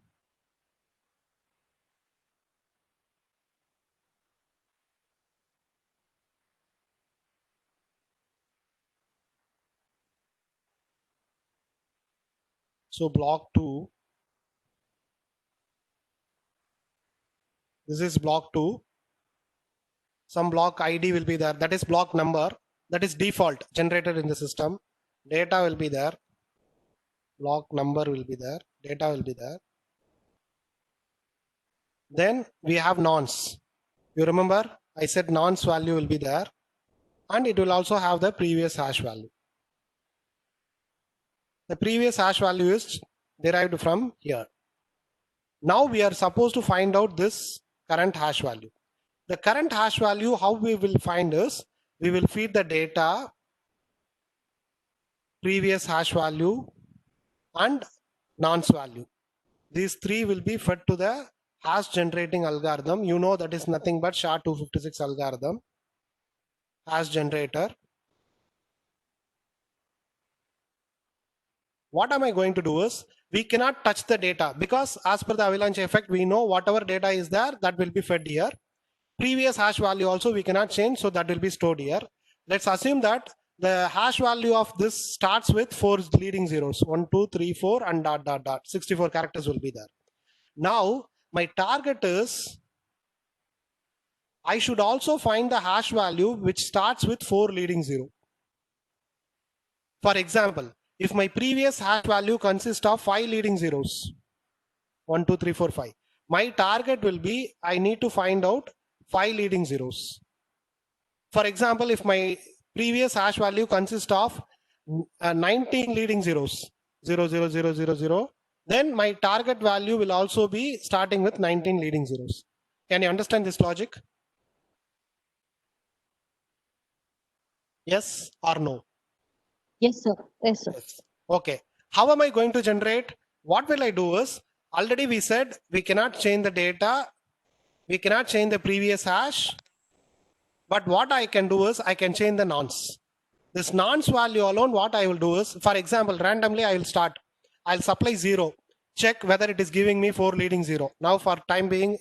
Speaker 1: So block 2, this is block 2. Some block ID will be there. That is block number. That is default generated in the system. Data will be there. Block number will be there. Data will be there. Then we have nonce. You remember I said nonce value will be there, and it will also have the previous hash value. The previous hash value is derived from here. Now we are supposed to find out this current hash value. The current hash value, how we will find is, we will feed the data, previous hash value, and nonce value. These three will be fed to the hash generating algorithm. You know that is nothing but SHA-256 algorithm, hash generator. What am I going to do is, we cannot touch the data because as per the avalanche effect, we know whatever data is there, that will be fed here. Previous hash value also we cannot change, so that will be stored here. Let's assume that the hash value of this starts with 4 leading zeros, 1, 2, 3, 4, and ... 64 characters will be there. Now my target is, I should also find the hash value which starts with 4 leading 0. For example, if my previous hash value consists of 5 leading zeros, 1, 2, 3, 4, 5, my target will be, I need to find out 5 leading zeros. For example, if my previous hash value consists of 19 leading zeros, 0, 0, 0, 0, 0, then my target value will also be starting with 19 leading zeros. Can you understand this logic? Yes or no?
Speaker 3: Yes, sir. Yes.
Speaker 1: Okay. How am I going to generate? What will I do is, already we said we cannot change the data. We cannot change the previous hash. But what I can do is, I can change the nonce. This nonce value alone, what I will do is, for example, randomly I will start. I'll supply 0. Check whether it is giving me 4 leading 0. Now for time being,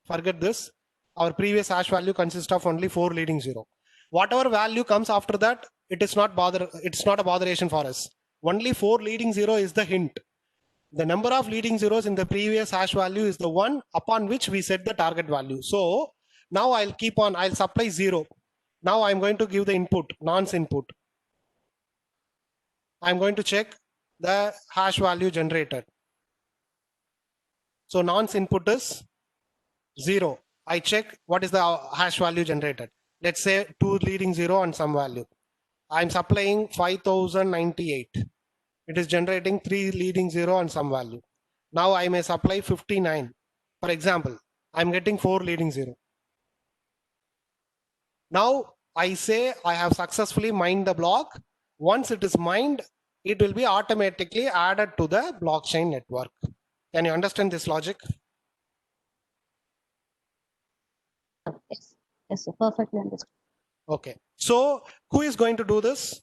Speaker 1: forget this. Our previous hash value consists of only 4 leading 0. Whatever value comes after that, it's not a botheration for us. Only 4 leading 0 is the hint. The number of leading zeros in the previous hash value is the one upon which we set the target value. So now I'll supply 0. Now I'm going to give the input, nonce input. I'm going to check the hash value generated. So nonce input is 0. I check what is the hash value generated. Let's say 2 leading 0 and some value. I'm supplying 5098. It is generating 3 leading 0 and some value. Now I may supply 59. For example, I'm getting 4 leading 0. Now I say I have successfully mined the block. Once it is mined, it will be automatically added to the blockchain network. Can you understand this logic?
Speaker 3: Yes, sir. Perfectly understood.
Speaker 1: Okay. So who is going to do this?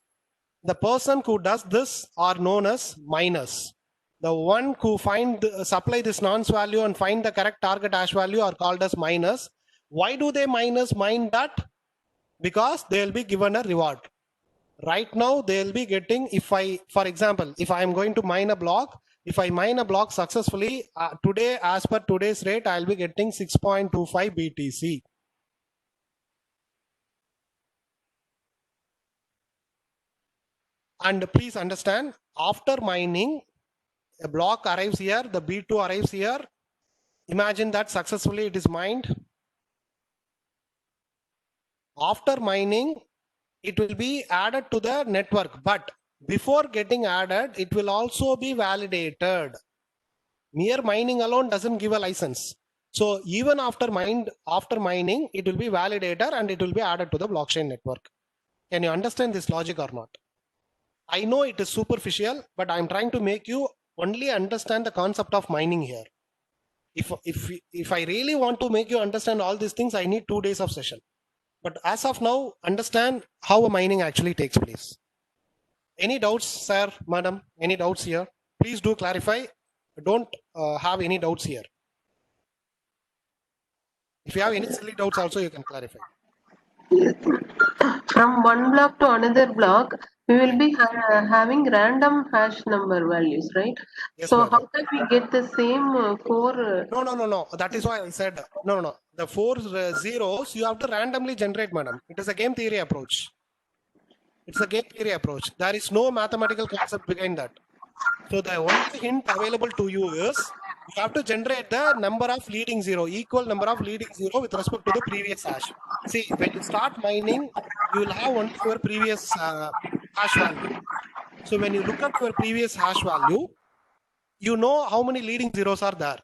Speaker 1: The person who does this are known as miners. The one who supply this nonce value and find the correct target hash value are called as miners. Why do they miners mine that? Because they will be given a reward. Right now they will be getting, for example, if I am going to mine a block, if I mine a block successfully, today, as per today's rate, I'll be getting 6.25 BTC. And please understand, after mining, a block arrives here, the B2 arrives here. Imagine that successfully it is mined. After mining, it will be added to the network, but before getting added, it will also be validated. Mere mining alone doesn't give a license. So even after mining, it will be validator and it will be added to the blockchain network. Can you understand this logic or not? I know it is superficial, but I'm trying to make you only understand the concept of mining here. If I really want to make you understand all these things, I need 2 days of session. But as of now, understand how a mining actually takes place. Any doubts, sir, madam? Any doubts here? Please do clarify. Don't have any doubts here. If you have any silly doubts also, you can clarify.
Speaker 7: From one block to another block, we will be having random hash number values, right?
Speaker 1: Yes,
Speaker 7: so
Speaker 1: madam.
Speaker 7: how can we get the same four?
Speaker 1: No. That is why I said no. The 4 zeros you have to randomly generate, madam. It is a game theory approach. It's a game theory approach. There is no mathematical concept behind that. So the only hint available to you is you have to generate the number of leading zero, equal number of leading zero with respect to the previous hash. See, when you start mining, you will have only your previous hash value. So when you look at your previous hash value, you know how many leading zeros are there.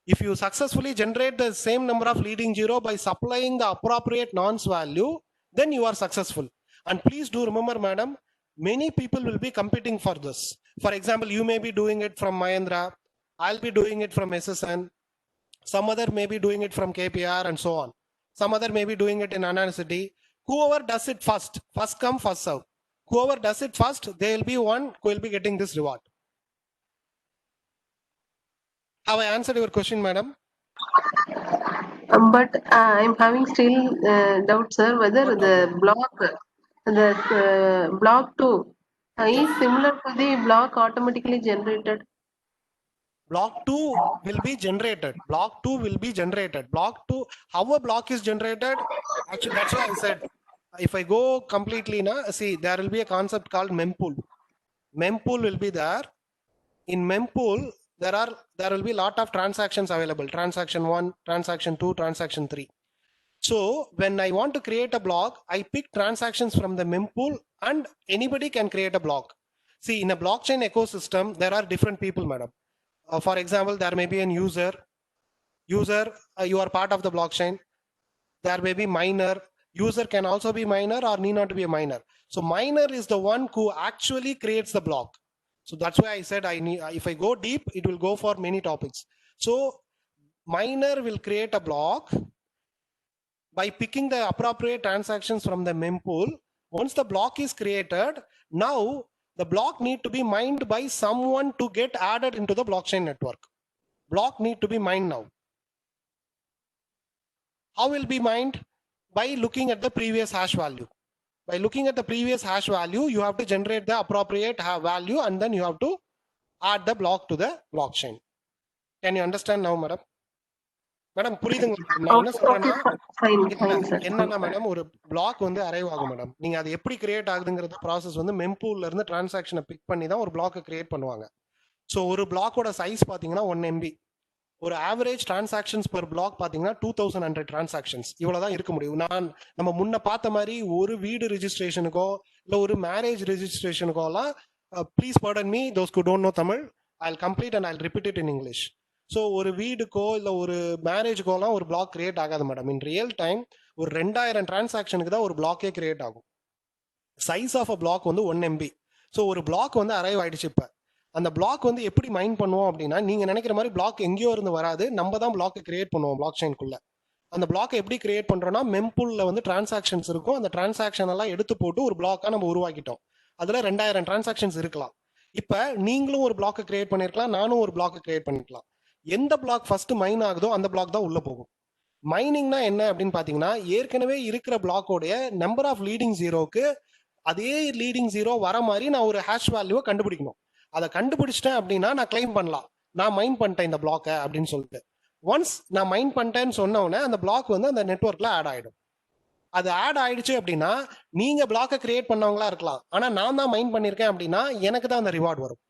Speaker 1: If you successfully generate the same number of leading zero by supplying the appropriate nonce value, then you are successful. And please do remember, madam, many people will be competing for this. For example, you may be doing it from Mahindra, I'll be doing it from SSN, some other may be doing it from KPR and so on. Some other may be doing it in Anacity. Whoever does it first come, first serve. Whoever does it first, they will be one who will be getting this reward. Have I answered your question, madam?
Speaker 7: But I'm having still doubt, sir, whether the block 2 is similar to the block automatically generated.
Speaker 1: Block 2 will be generated. Block 2 will be generated. Block 2, how a block is generated, actually, that's why I said, if I go completely now, see, there will be a concept called mempool. Mempool will be there. In mempool, there will be a lot of transactions available. Transaction 1, transaction 2, transaction 3. So when I want to create a block, I pick transactions from the mempool and anybody can create a block. See, in a blockchain ecosystem, there are different people, madam. For example, there may be an user, you are part of the blockchain. There may be miner. User can also be miner or need not to be a miner. So miner is the one who actually creates the block. So that's why I said if I go deep, it will go for many topics. So miner will create a block by picking the appropriate transactions from the mempool. Once the block is created, now the block need to be mined by someone to get added into the blockchain network. Block need to be mined now. How will be mined? By looking at the previous hash value. By looking at the previous hash value, you have to generate the appropriate value and then you have to add the block to the blockchain. Can you understand now, madam? Madam புரியுதுங்களா? நான் என்ன சொல்றேன்னா, என்னன்னா madam, ஒரு black வந்து arrive ஆகும் madam. நீங்க அது எப்படி கிரியேட் ஆகுதுங்கிறது ப்ராசஸ் வந்து மெம்பூல்ல இருந்து டிரான்சாக்ஷனை பிக் பண்ணி தான் ஒரு பிளாக்கை கிரியேட் பண்ணுவாங்க. ஸோ ஒரு பிளாக்கோட சைஸ் பார்த்தீங்கன்னா 1 MB. ஒரு ஆவரேஜ் டிரான்சாக்ஷன்ஸ் பெர் பிளாக் பார்த்தீங்கன்னா 2100 டிரான்சாக்ஷன்ஸ் இவ்வளவுதான் இருக்க முடியும். நம்ம முன்ன பார்த்த மாதிரி ஒரு வீடு ரெஜிஸ்ட்ரேஷனுக்கோ இல்லை ஒரு மேரேஜ் ரெஜிஸ்ட்ரேஷனுக்கோலாம், please pardon me those who don't know Tamil, I'll complete and I'll repeat it in English. So ஒரு வீடுக்கோ இல்லை ஒரு மேரேஜுக்கோலாம் ஒரு பிளாக் கிரியேட் ஆகாது மேடம். இன் ரியல் டைம் ஒரு 2000 டிரான்சாக்ஷனுக்கு தான் ஒரு பிளாக்கே கிரியேட் ஆகும். சைஸ் ஆஃப் அ பிளாக் வந்து 1 MB. ஸோ ஒரு பிளாக் வந்து அரைவ் ஆயிடுச்சு. இப்போ அந்த பிளாக் வந்து எப்படி மைன் பண்ணுவோம் அப்படின்னா, நீங்க நினைக்கிற மாதிரி பிளாக் எங்கேயோ இருந்து வராது, நம்ம தான் பிளாக் கிரியேட் பண்ணுவோம் பிளாக் செயின்குள்ள. அந்த பிளாக் எப்படி கிரியேட் பண்றோம்னா, மெம்பூல்ல வந்து டிரான்சாக்ஷன்ஸ் இருக்கும். அந்த டிரான்சாக்ஷன் எல்லாம் எடுத்து போட்டு ஒரு பிளாக்கா நம்ம உருவாக்கிட்டோம். அதுல 2000 டிரான்சாக்ஷன்ஸ் இருக்கலாம். இப்ப நீங்களும் ஒரு பிளாக் கிரியேட் பண்ணிருக்கலாம், நானும் ஒரு பிளாக் கிரியேட் பண்ணிக்கலாம். எந்த பிளாக் ஃபர்ஸ்ட் மைன் ஆகுதோ அந்த பிளாக் தான் உள்ள போகும். மைனிங்னா என்ன அப்படின்னு பாத்தீங்கன்னா, ஏற்கனவே இருக்கிற பிளாக்கோடைய நம்பர் ஆஃப் லீடிங் ஜீரோக்கு அதே லீடிங் ஜீரோ வர மாதிரி நான் ஒரு ஹேஷ் வேல்யூவை கண்டுபிடிக்கணும். அதை கண்டுபிடிச்சிட்டேன் அப்படின்னா நான் கிளைம் பண்ணலாம், நான் மைன் பண்ணிட்டேன் இந்த பிளாக்கை அப்படின்னு சொல்லிட்டு. ஒன்ஸ் நான் மைன் பண்ணிட்டேன்னு சொன்ன உடனே அந்த பிளாக் வந்து அந்த நெட்வொர்க்ல ஆட் ஆயிடும். அது ஆட் ஆயிடுச்சு அப்படின்னா நீங்க பிளாக்கை கிரியேட் பண்ணவங்களா இருக்கலாம், ஆனா நான் தான் மைன் பண்ணிருக்கேன் அப்படின்னா எனக்கு தான் அந்த ரிவார்ட் வரும்.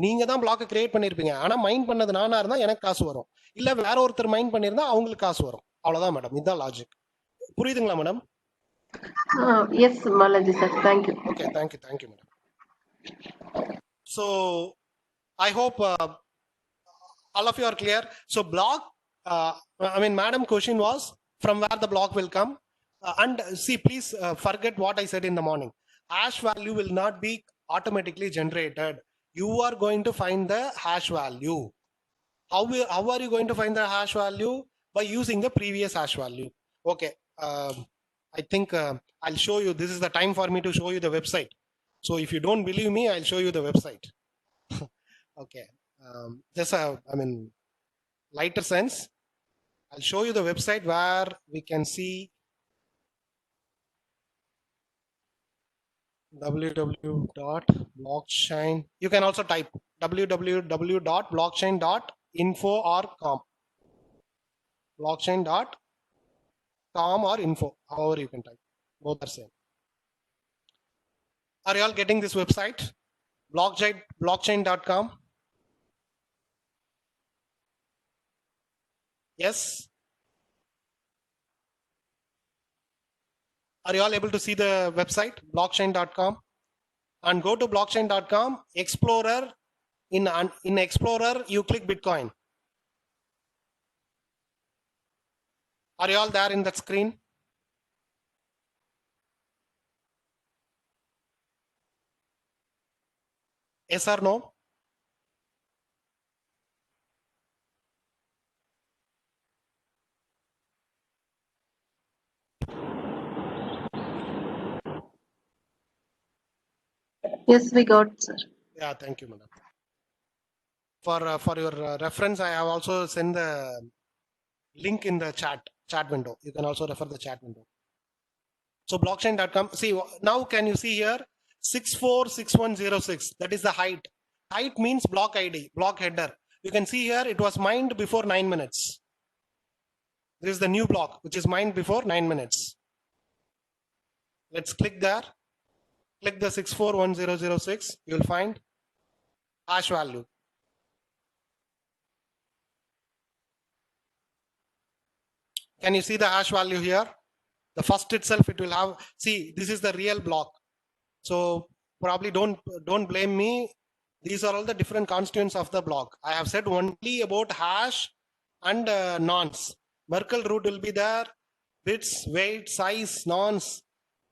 Speaker 1: நீங்க தான் பிளாக்கை கிரியேட் பண்ணிருப்பீங்க, ஆனா மைன் பண்ணது நானா இருந்தா எனக்கு காசு வரும், இல்ல வேற ஒருத்தர் மைன் பண்ணிருந்தா அவங்களுக்கு காசு வரும். அவ்வளவுதான் மேடம், இதுதான் லாஜிக். புரியுதுங்களா madam?
Speaker 7: Yes, Malaji sir, thank you.
Speaker 1: Okay, thank you madam. So I hope all of you are clear. So block I mean, madam question was from where the block will come. And see, please forget what I said in the morning. Hash value will not be automatically generated. You are going to find the hash value. How are you going to find the hash value? By using the previous hash value. Okay. I think I'll show you. This is the time for me to show you the website. So if you don't believe me, I'll show you the website. Okay. Just a, I mean, lighter sense. I'll show you the website where we can see www.blockchain. You can also type www.blockchain.info or com. Blockchain.com or info, however you can type. Both are same. Are you all getting this website? Blockchain.com. Yes. Are you all able to see the website blockchain.com? And go to blockchain.com, Explorer. In Explorer, you click Bitcoin. Are you all there in that screen? Yes or no?
Speaker 7: Yes, we got, sir.
Speaker 1: Yeah, thank you, madam. For your reference, I have also sent the link in the chat window. You can also refer the chat window. So blockchain.com. See, now can you see here 646106? That is the height. Height means block ID, block header. You can see here it was mined before 9 minutes. This is the new block which is mined before 9 minutes. Let's click there. Click the 641006. You will find hash value. Can you see the hash value here? The first itself, it will have, see, this is the real block. So probably don't blame me. These are all the different constituents of the block. I have said only about hash and nonce. Merkle root will be there. Bits, weight, size, nonce,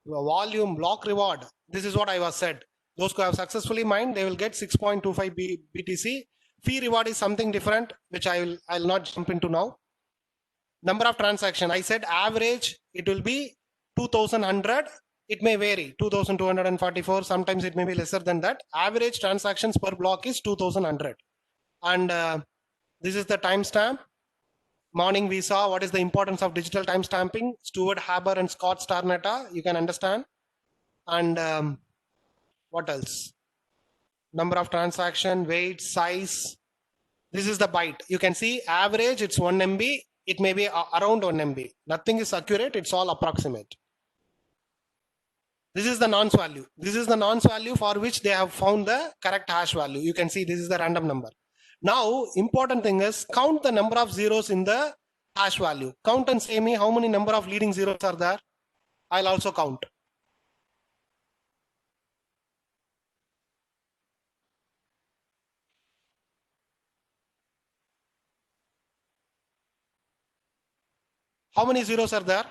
Speaker 1: volume, block reward. This is what I was said. Those who have successfully mined, they will get 6.25 BTC. Fee reward is something different, which I'll not jump into now. Number of transaction, I said average, it will be 2100. It may vary, 2244. Sometimes it may be lesser than that. Average transactions per block is 2100. And this is the timestamp. Morning we saw what is the importance of digital timestamping. Stuart Haber and Scott Starnetta, you can understand. And what else? Number of transaction, weight, size. This is the byte. You can see average, it's 1 MB. It may be around 1 MB. Nothing is accurate. It's all approximate. This is the nonce value. This is the nonce value for which they have found the correct hash value. You can see this is the random number. Now, important thing is count the number of zeros in the hash value. Count and say me how many number of leading zeros are there. I'll also count. How many zeros are there?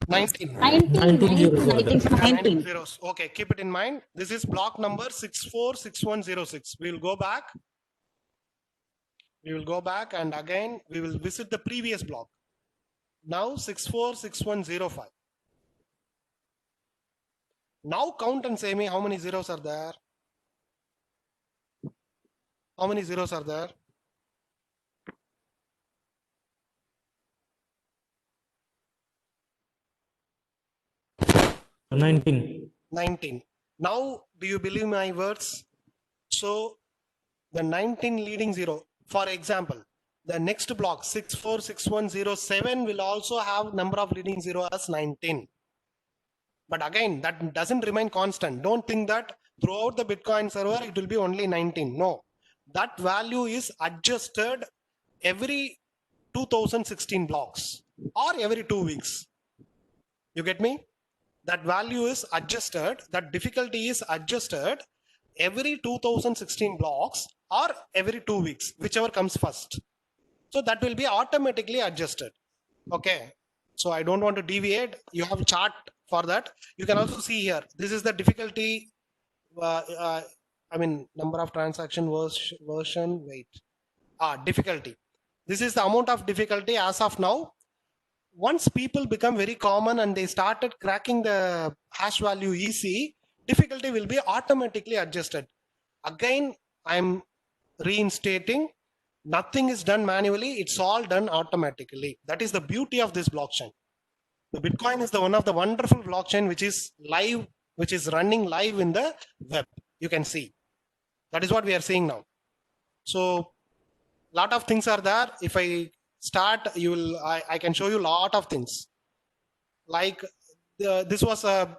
Speaker 1: 19. 19 zeros. Okay, keep it in mind. This is block number 646106. We will go back. We will go back and again we will visit the previous block. Now 646105. Now count and say me how many zeros are there. How many zeros are there?
Speaker 8: 19.
Speaker 1: Now, do you believe my words? So, the 19 leading zero, for example, the next block 646107 will also have number of leading zero as 19. But again, that doesn't remain constant. Don't think that throughout the Bitcoin server, it will be only 19. No, that value is adjusted every 2016 blocks or every 2 weeks. You get me? That value is adjusted, that difficulty is adjusted every 2016 blocks or every 2 weeks, whichever comes first. So that will be automatically adjusted. Okay. So I don't want to deviate. You have a chart for that. You can also see here. This is the difficulty. I mean, number of transaction version. Wait. Difficulty. This is the amount of difficulty as of now. Once people become very common and they started cracking the hash value easy, difficulty will be automatically adjusted. Again, I'm reinstating, nothing is done manually, it's all done automatically. That is the beauty of this blockchain. The Bitcoin is the one of the wonderful blockchain which is live, which is running live in the web. You can see. That is what we are seeing now. So lot of things are there. If I start, I can show you a lot of things. Like this was a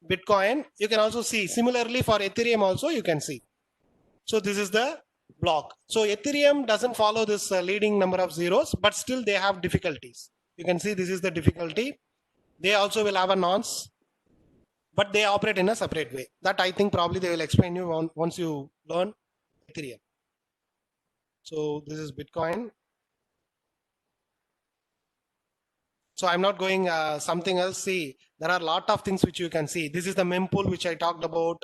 Speaker 1: Bitcoin. You can also see similarly for Ethereum also you can see. So this is the block. So Ethereum doesn't follow this leading number of zeros, but still they have difficulties. You can see this is the difficulty. They also will have a nonce, but they operate in a separate way. That I think probably they will explain you once you learn Ethereum. So this is Bitcoin. So I'm not going something else. See, there are a lot of things which you can see. This is the mempool which I talked about.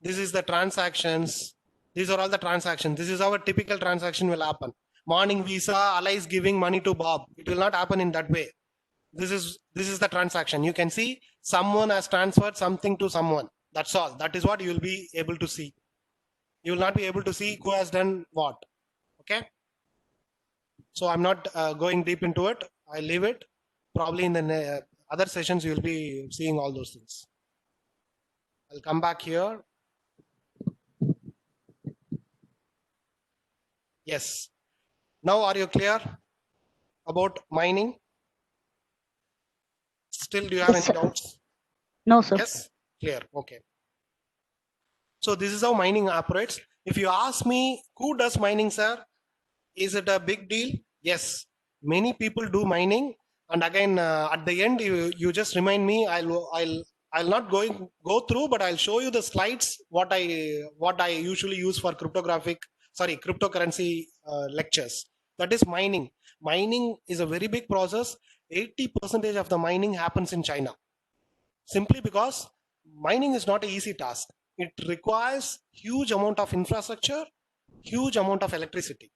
Speaker 1: This is the transactions. These are all the transactions. This is how a typical transaction will happen. Morning Visa, Allah is giving money to Bob. It will not happen in that way. This is the transaction. You can see someone has transferred something to someone. That's all. That is what you will be able to see. You will not be able to see who has done what. Okay. So I'm not going deep into it. I leave it. Probably in the other sessions, you'll be seeing all those things. I'll come back here. Yes. Now, are you clear about mining? Still, do you have
Speaker 3: Yes,
Speaker 1: any
Speaker 3: sir.
Speaker 1: doubts?
Speaker 3: No, sir.
Speaker 1: Yes, clear. Okay. So this is how mining operates. If you ask me, who does mining, sir? Is it a big deal? Yes, many people do mining. And again, at the end, you just remind me. I'll not go through, but I'll show you the slides. What I usually use for cryptocurrency lectures. That is mining. Mining is a very big process. 80% of the mining happens in China. Simply because mining is not an easy task. It requires huge amount of infrastructure, huge amount of electricity.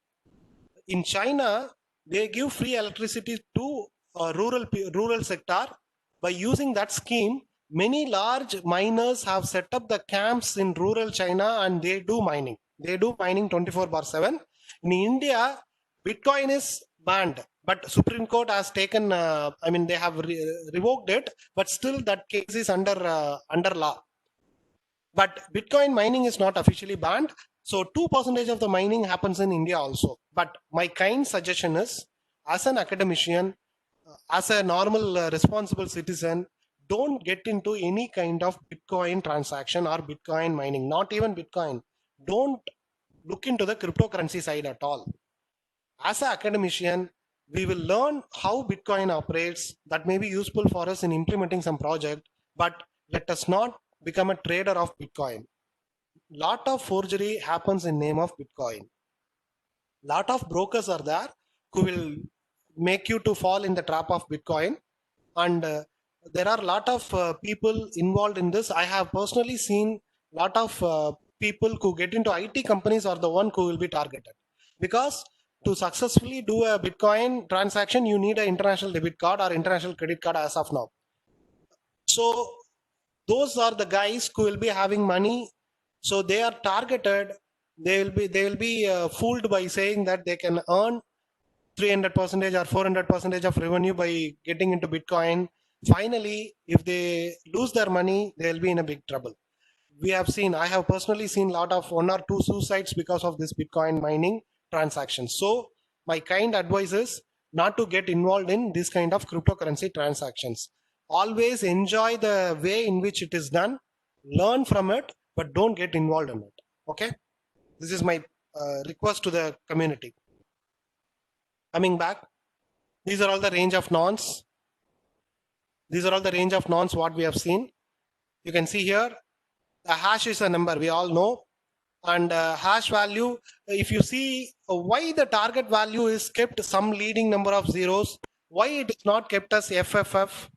Speaker 1: In China, they give free electricity to rural sector. By using that scheme, many large miners have set up the camps in rural China and they do mining. They do mining 24/7. In India, Bitcoin is banned, but Supreme Court has taken, they have revoked it, but still that case is under law. But Bitcoin mining is not officially banned. So 2% of the mining happens in India also. But my kind suggestion is, as an academician, as a normal responsible citizen, don't get into any kind of Bitcoin transaction or Bitcoin mining, not even Bitcoin. Don't look into the cryptocurrency side at all. As an academician, we will learn how Bitcoin operates. That may be useful for us in implementing some project, but let us not become a trader of Bitcoin. Lot of forgery happens in name of Bitcoin. Lot of brokers are there who will make you to fall in the trap of Bitcoin. And there are a lot of people involved in this. I have personally seen a lot of people who get into IT companies are the one who will be targeted. Because to successfully do a Bitcoin transaction, you need an international debit card or international credit card as of now. So those are the guys who will be having money. So they are targeted. They will be fooled by saying that they can earn 300% or 400% of revenue by getting into Bitcoin. Finally, if they lose their money, they will be in a big trouble. I have personally seen a lot of 1 or 2 suicides because of this Bitcoin mining transactions. So my kind advice is not to get involved in this kind of cryptocurrency transactions. Always enjoy the way in which it is done, learn from it, but don't get involved in it. Okay, this is my request to the community. Coming back, these are all the range of nonce. These are all the range of nonce what we have seen. You can see here A hash is a number, we all know. And hash value, if you see why the target value is kept some leading number of zeros, why it is not kept as FFF,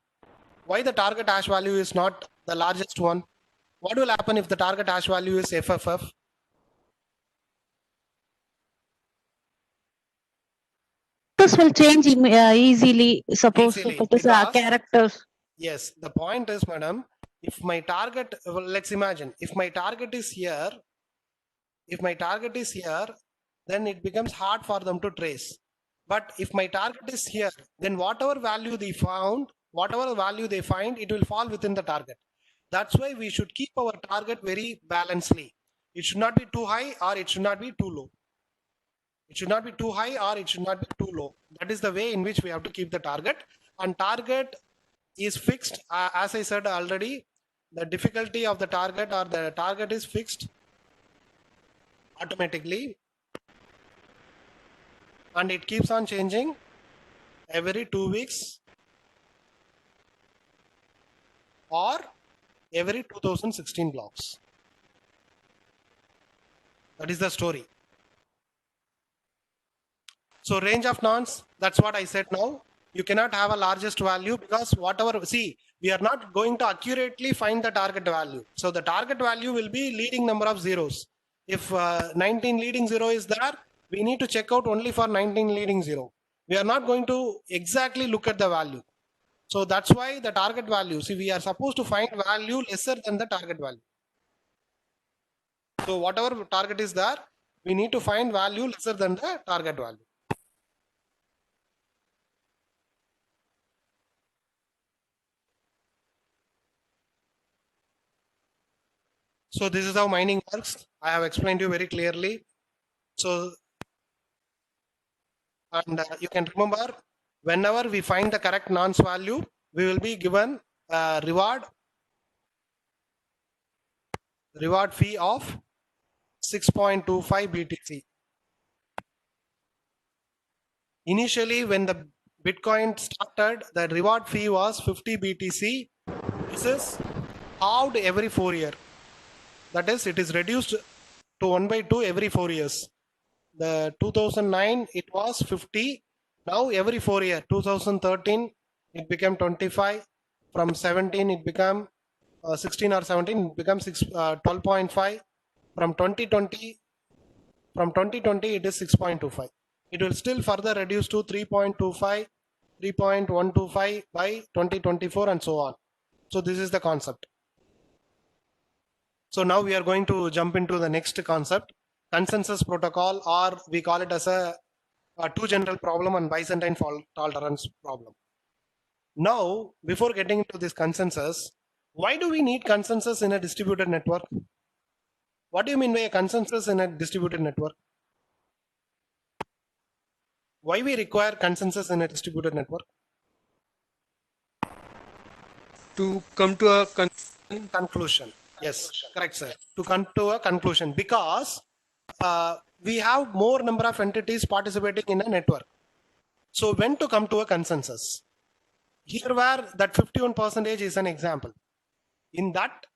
Speaker 1: why the target hash value is not the largest one, what will happen if the target hash value is FFF?
Speaker 3: This will change easily. Suppose
Speaker 1: Easily,
Speaker 3: if it is
Speaker 1: because-
Speaker 3: characters.
Speaker 1: Yes, the point is, madam, if my target, well, let's imagine, if my target is here, then it becomes hard for them to trace. But if my target is here, then whatever value they find, it will fall within the target. That's why we should keep our target very balancedly. It should not be too high or it should not be too low. It should not be too high or it should not be too low. That is the way in which we have to keep the target. And target is fixed. As I said already, the difficulty of the target or the target is fixed automatically. And it keeps on changing every 2 weeks or every 2016 blocks. That is the story. So range of nonce, that's what I said now. You cannot have a largest value because whatever, see, we are not going to accurately find the target value. So the target value will be leading number of zeros. If 19 leading zero is there, we need to check out only for 19 leading zero. We are not going to exactly look at the value. So that's why the target value, see, we are supposed to find value lesser than the target value. So whatever target is there, we need to find value lesser than the target value. So this is how mining works. I have explained you very clearly. So, and you can remember, whenever we find the correct nonce value, we will be given a reward fee of 6.25 BTC. Initially, when the Bitcoin started, the reward fee was 50 BTC. This is halved every 4 years. That is, it is reduced to 1/2 every 4 years. The 2009, it was 50. Now every 4 years, 2013, it became 25. From 17, it became 16 or 17, it becomes 12.5. From 2020, it is 6.25. It will still further reduce to 3.25, 3.125 by 2024 and so on. So this is the concept. So now we are going to jump into the next concept, consensus protocol, or we call it as a two general problem and Byzantine fault tolerance problem. Now, before getting into this consensus, why do we need consensus in a distributed network? What do you mean by a consensus in a distributed network? Why we require consensus in a distributed network?
Speaker 8: To come to a
Speaker 1: Conclusion. Yes, correct, sir. To come to a conclusion, because we have more number of entities participating in a network. So when to come to a consensus? Here where that 51% is an example. In that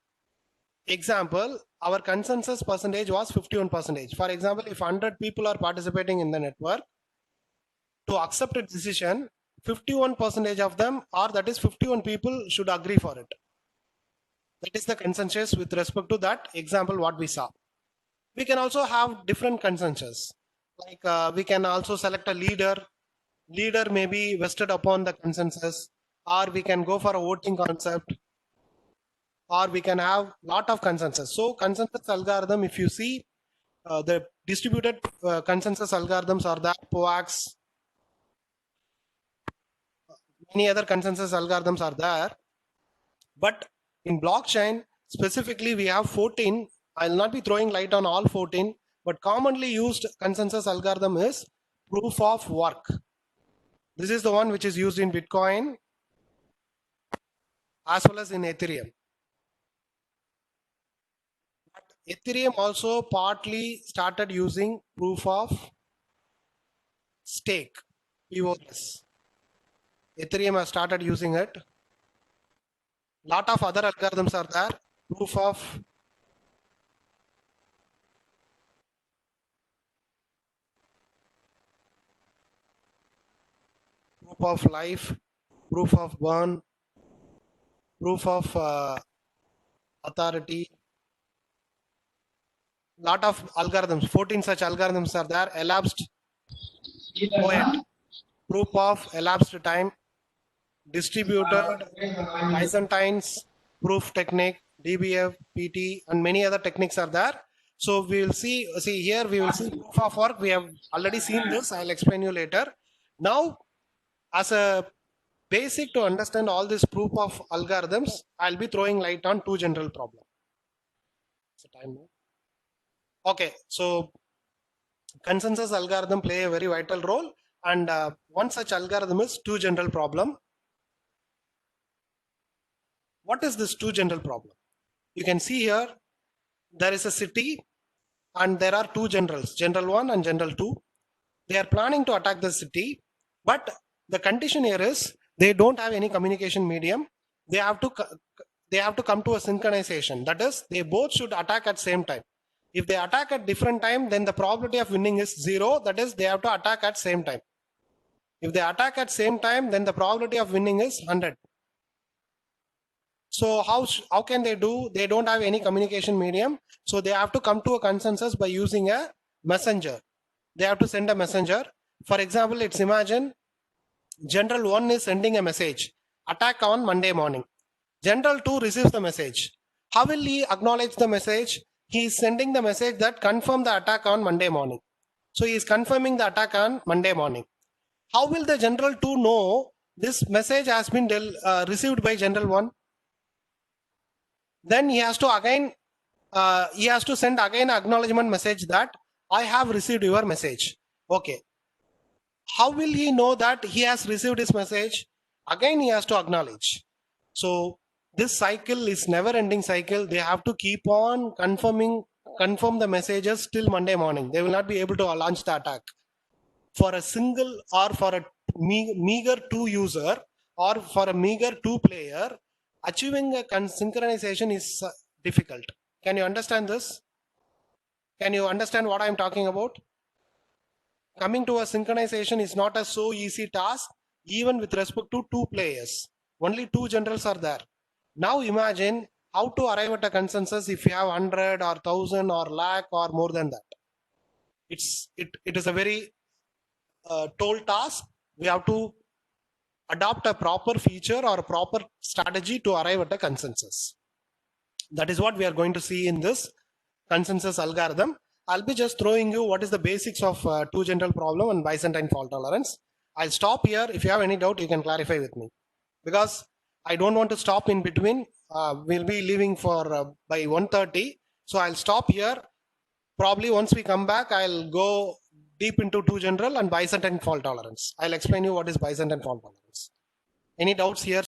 Speaker 1: example, our consensus percentage was 51%. For example, if 100 people are participating in the network, to accept a decision, 51% of them, or that is 51 people, should agree for it. That is the consensus with respect to that example what we saw. We can also have different consensus. Like we can also select a leader. Leader may be vested upon the consensus, or we can go for a voting concept, or we can have lot of consensus. So consensus algorithm, if you see the distributed consensus algorithms are that POAX, many other consensus algorithms are there, but in blockchain specifically we have 14. I'll not be throwing light on all 14, but commonly used consensus algorithm is proof of work. This is the one which is used in Bitcoin as well as in Ethereum. But Ethereum also partly started using proof of stake, POS. Ethereum has started using it. Lot of other algorithms are there. Proof of proof of life, proof of burn, proof of authority. Lot of algorithms, 14 such algorithms are there. Elapsed poet, proof of elapsed time, distributed Byzantines, proof technique, DBF, PT, and many other techniques are there. So we will see here, we will see proof of work. We have already seen this. I'll explain you later. Now, as a basic to understand all this proof of algorithms, I'll be throwing light on two general problems. Okay, so consensus algorithm play a very vital role, and one such algorithm is two general problem. What is this two general problem? You can see here, there is a city and there are two generals, general 1 and general 2. They are planning to attack the city, but the condition here is they don't have any communication medium. They have to come to a synchronization. That is, they both should attack at same time. If they attack at different time, then the probability of winning is 0. That is, they have to attack at same time. If they attack at same time, then the probability of winning is 100. So how can they do? They don't have any communication medium. So they have to come to a consensus by using a messenger. They have to send a messenger. For example, let's imagine General 1 is sending a message, attack on Monday morning. General 2 receives the message. How will he acknowledge the message? He is sending the message that confirm the attack on Monday morning. So he is confirming the attack on Monday morning. How will the General 2 know this message has been received by General 1? Then he has to again, send again an acknowledgement message that I have received your message. Okay. How will he know that he has received his message? Again, he has to acknowledge. So this cycle is never ending cycle. They have to keep on confirm the messages till Monday morning. They will not be able to launch the attack. For a single or for a meager 2 user or for a meager 2 player, achieving a synchronization is difficult. Can you understand this? Can you understand what I'm talking about? Coming to a synchronization is not a so easy task, even with respect to 2 players. Only 2 generals are there. Now imagine how to arrive at a consensus if you have 100 or 1000 or lakh or more than that. It is a very tall task. We have to adopt a proper feature or a proper strategy to arrive at a consensus. That is what we are going to see in this consensus algorithm. I'll be just throwing you what is the basics of two general problem and Byzantine fault tolerance. I'll stop here. If you have any doubt, you can clarify with me, because I don't want to stop in between. We'll be leaving for by 1:30. So I'll stop here. Probably once we come back, I'll go deep into two general and Byzantine fault tolerance. I'll explain you what is Byzantine fault tolerance. Any doubts here?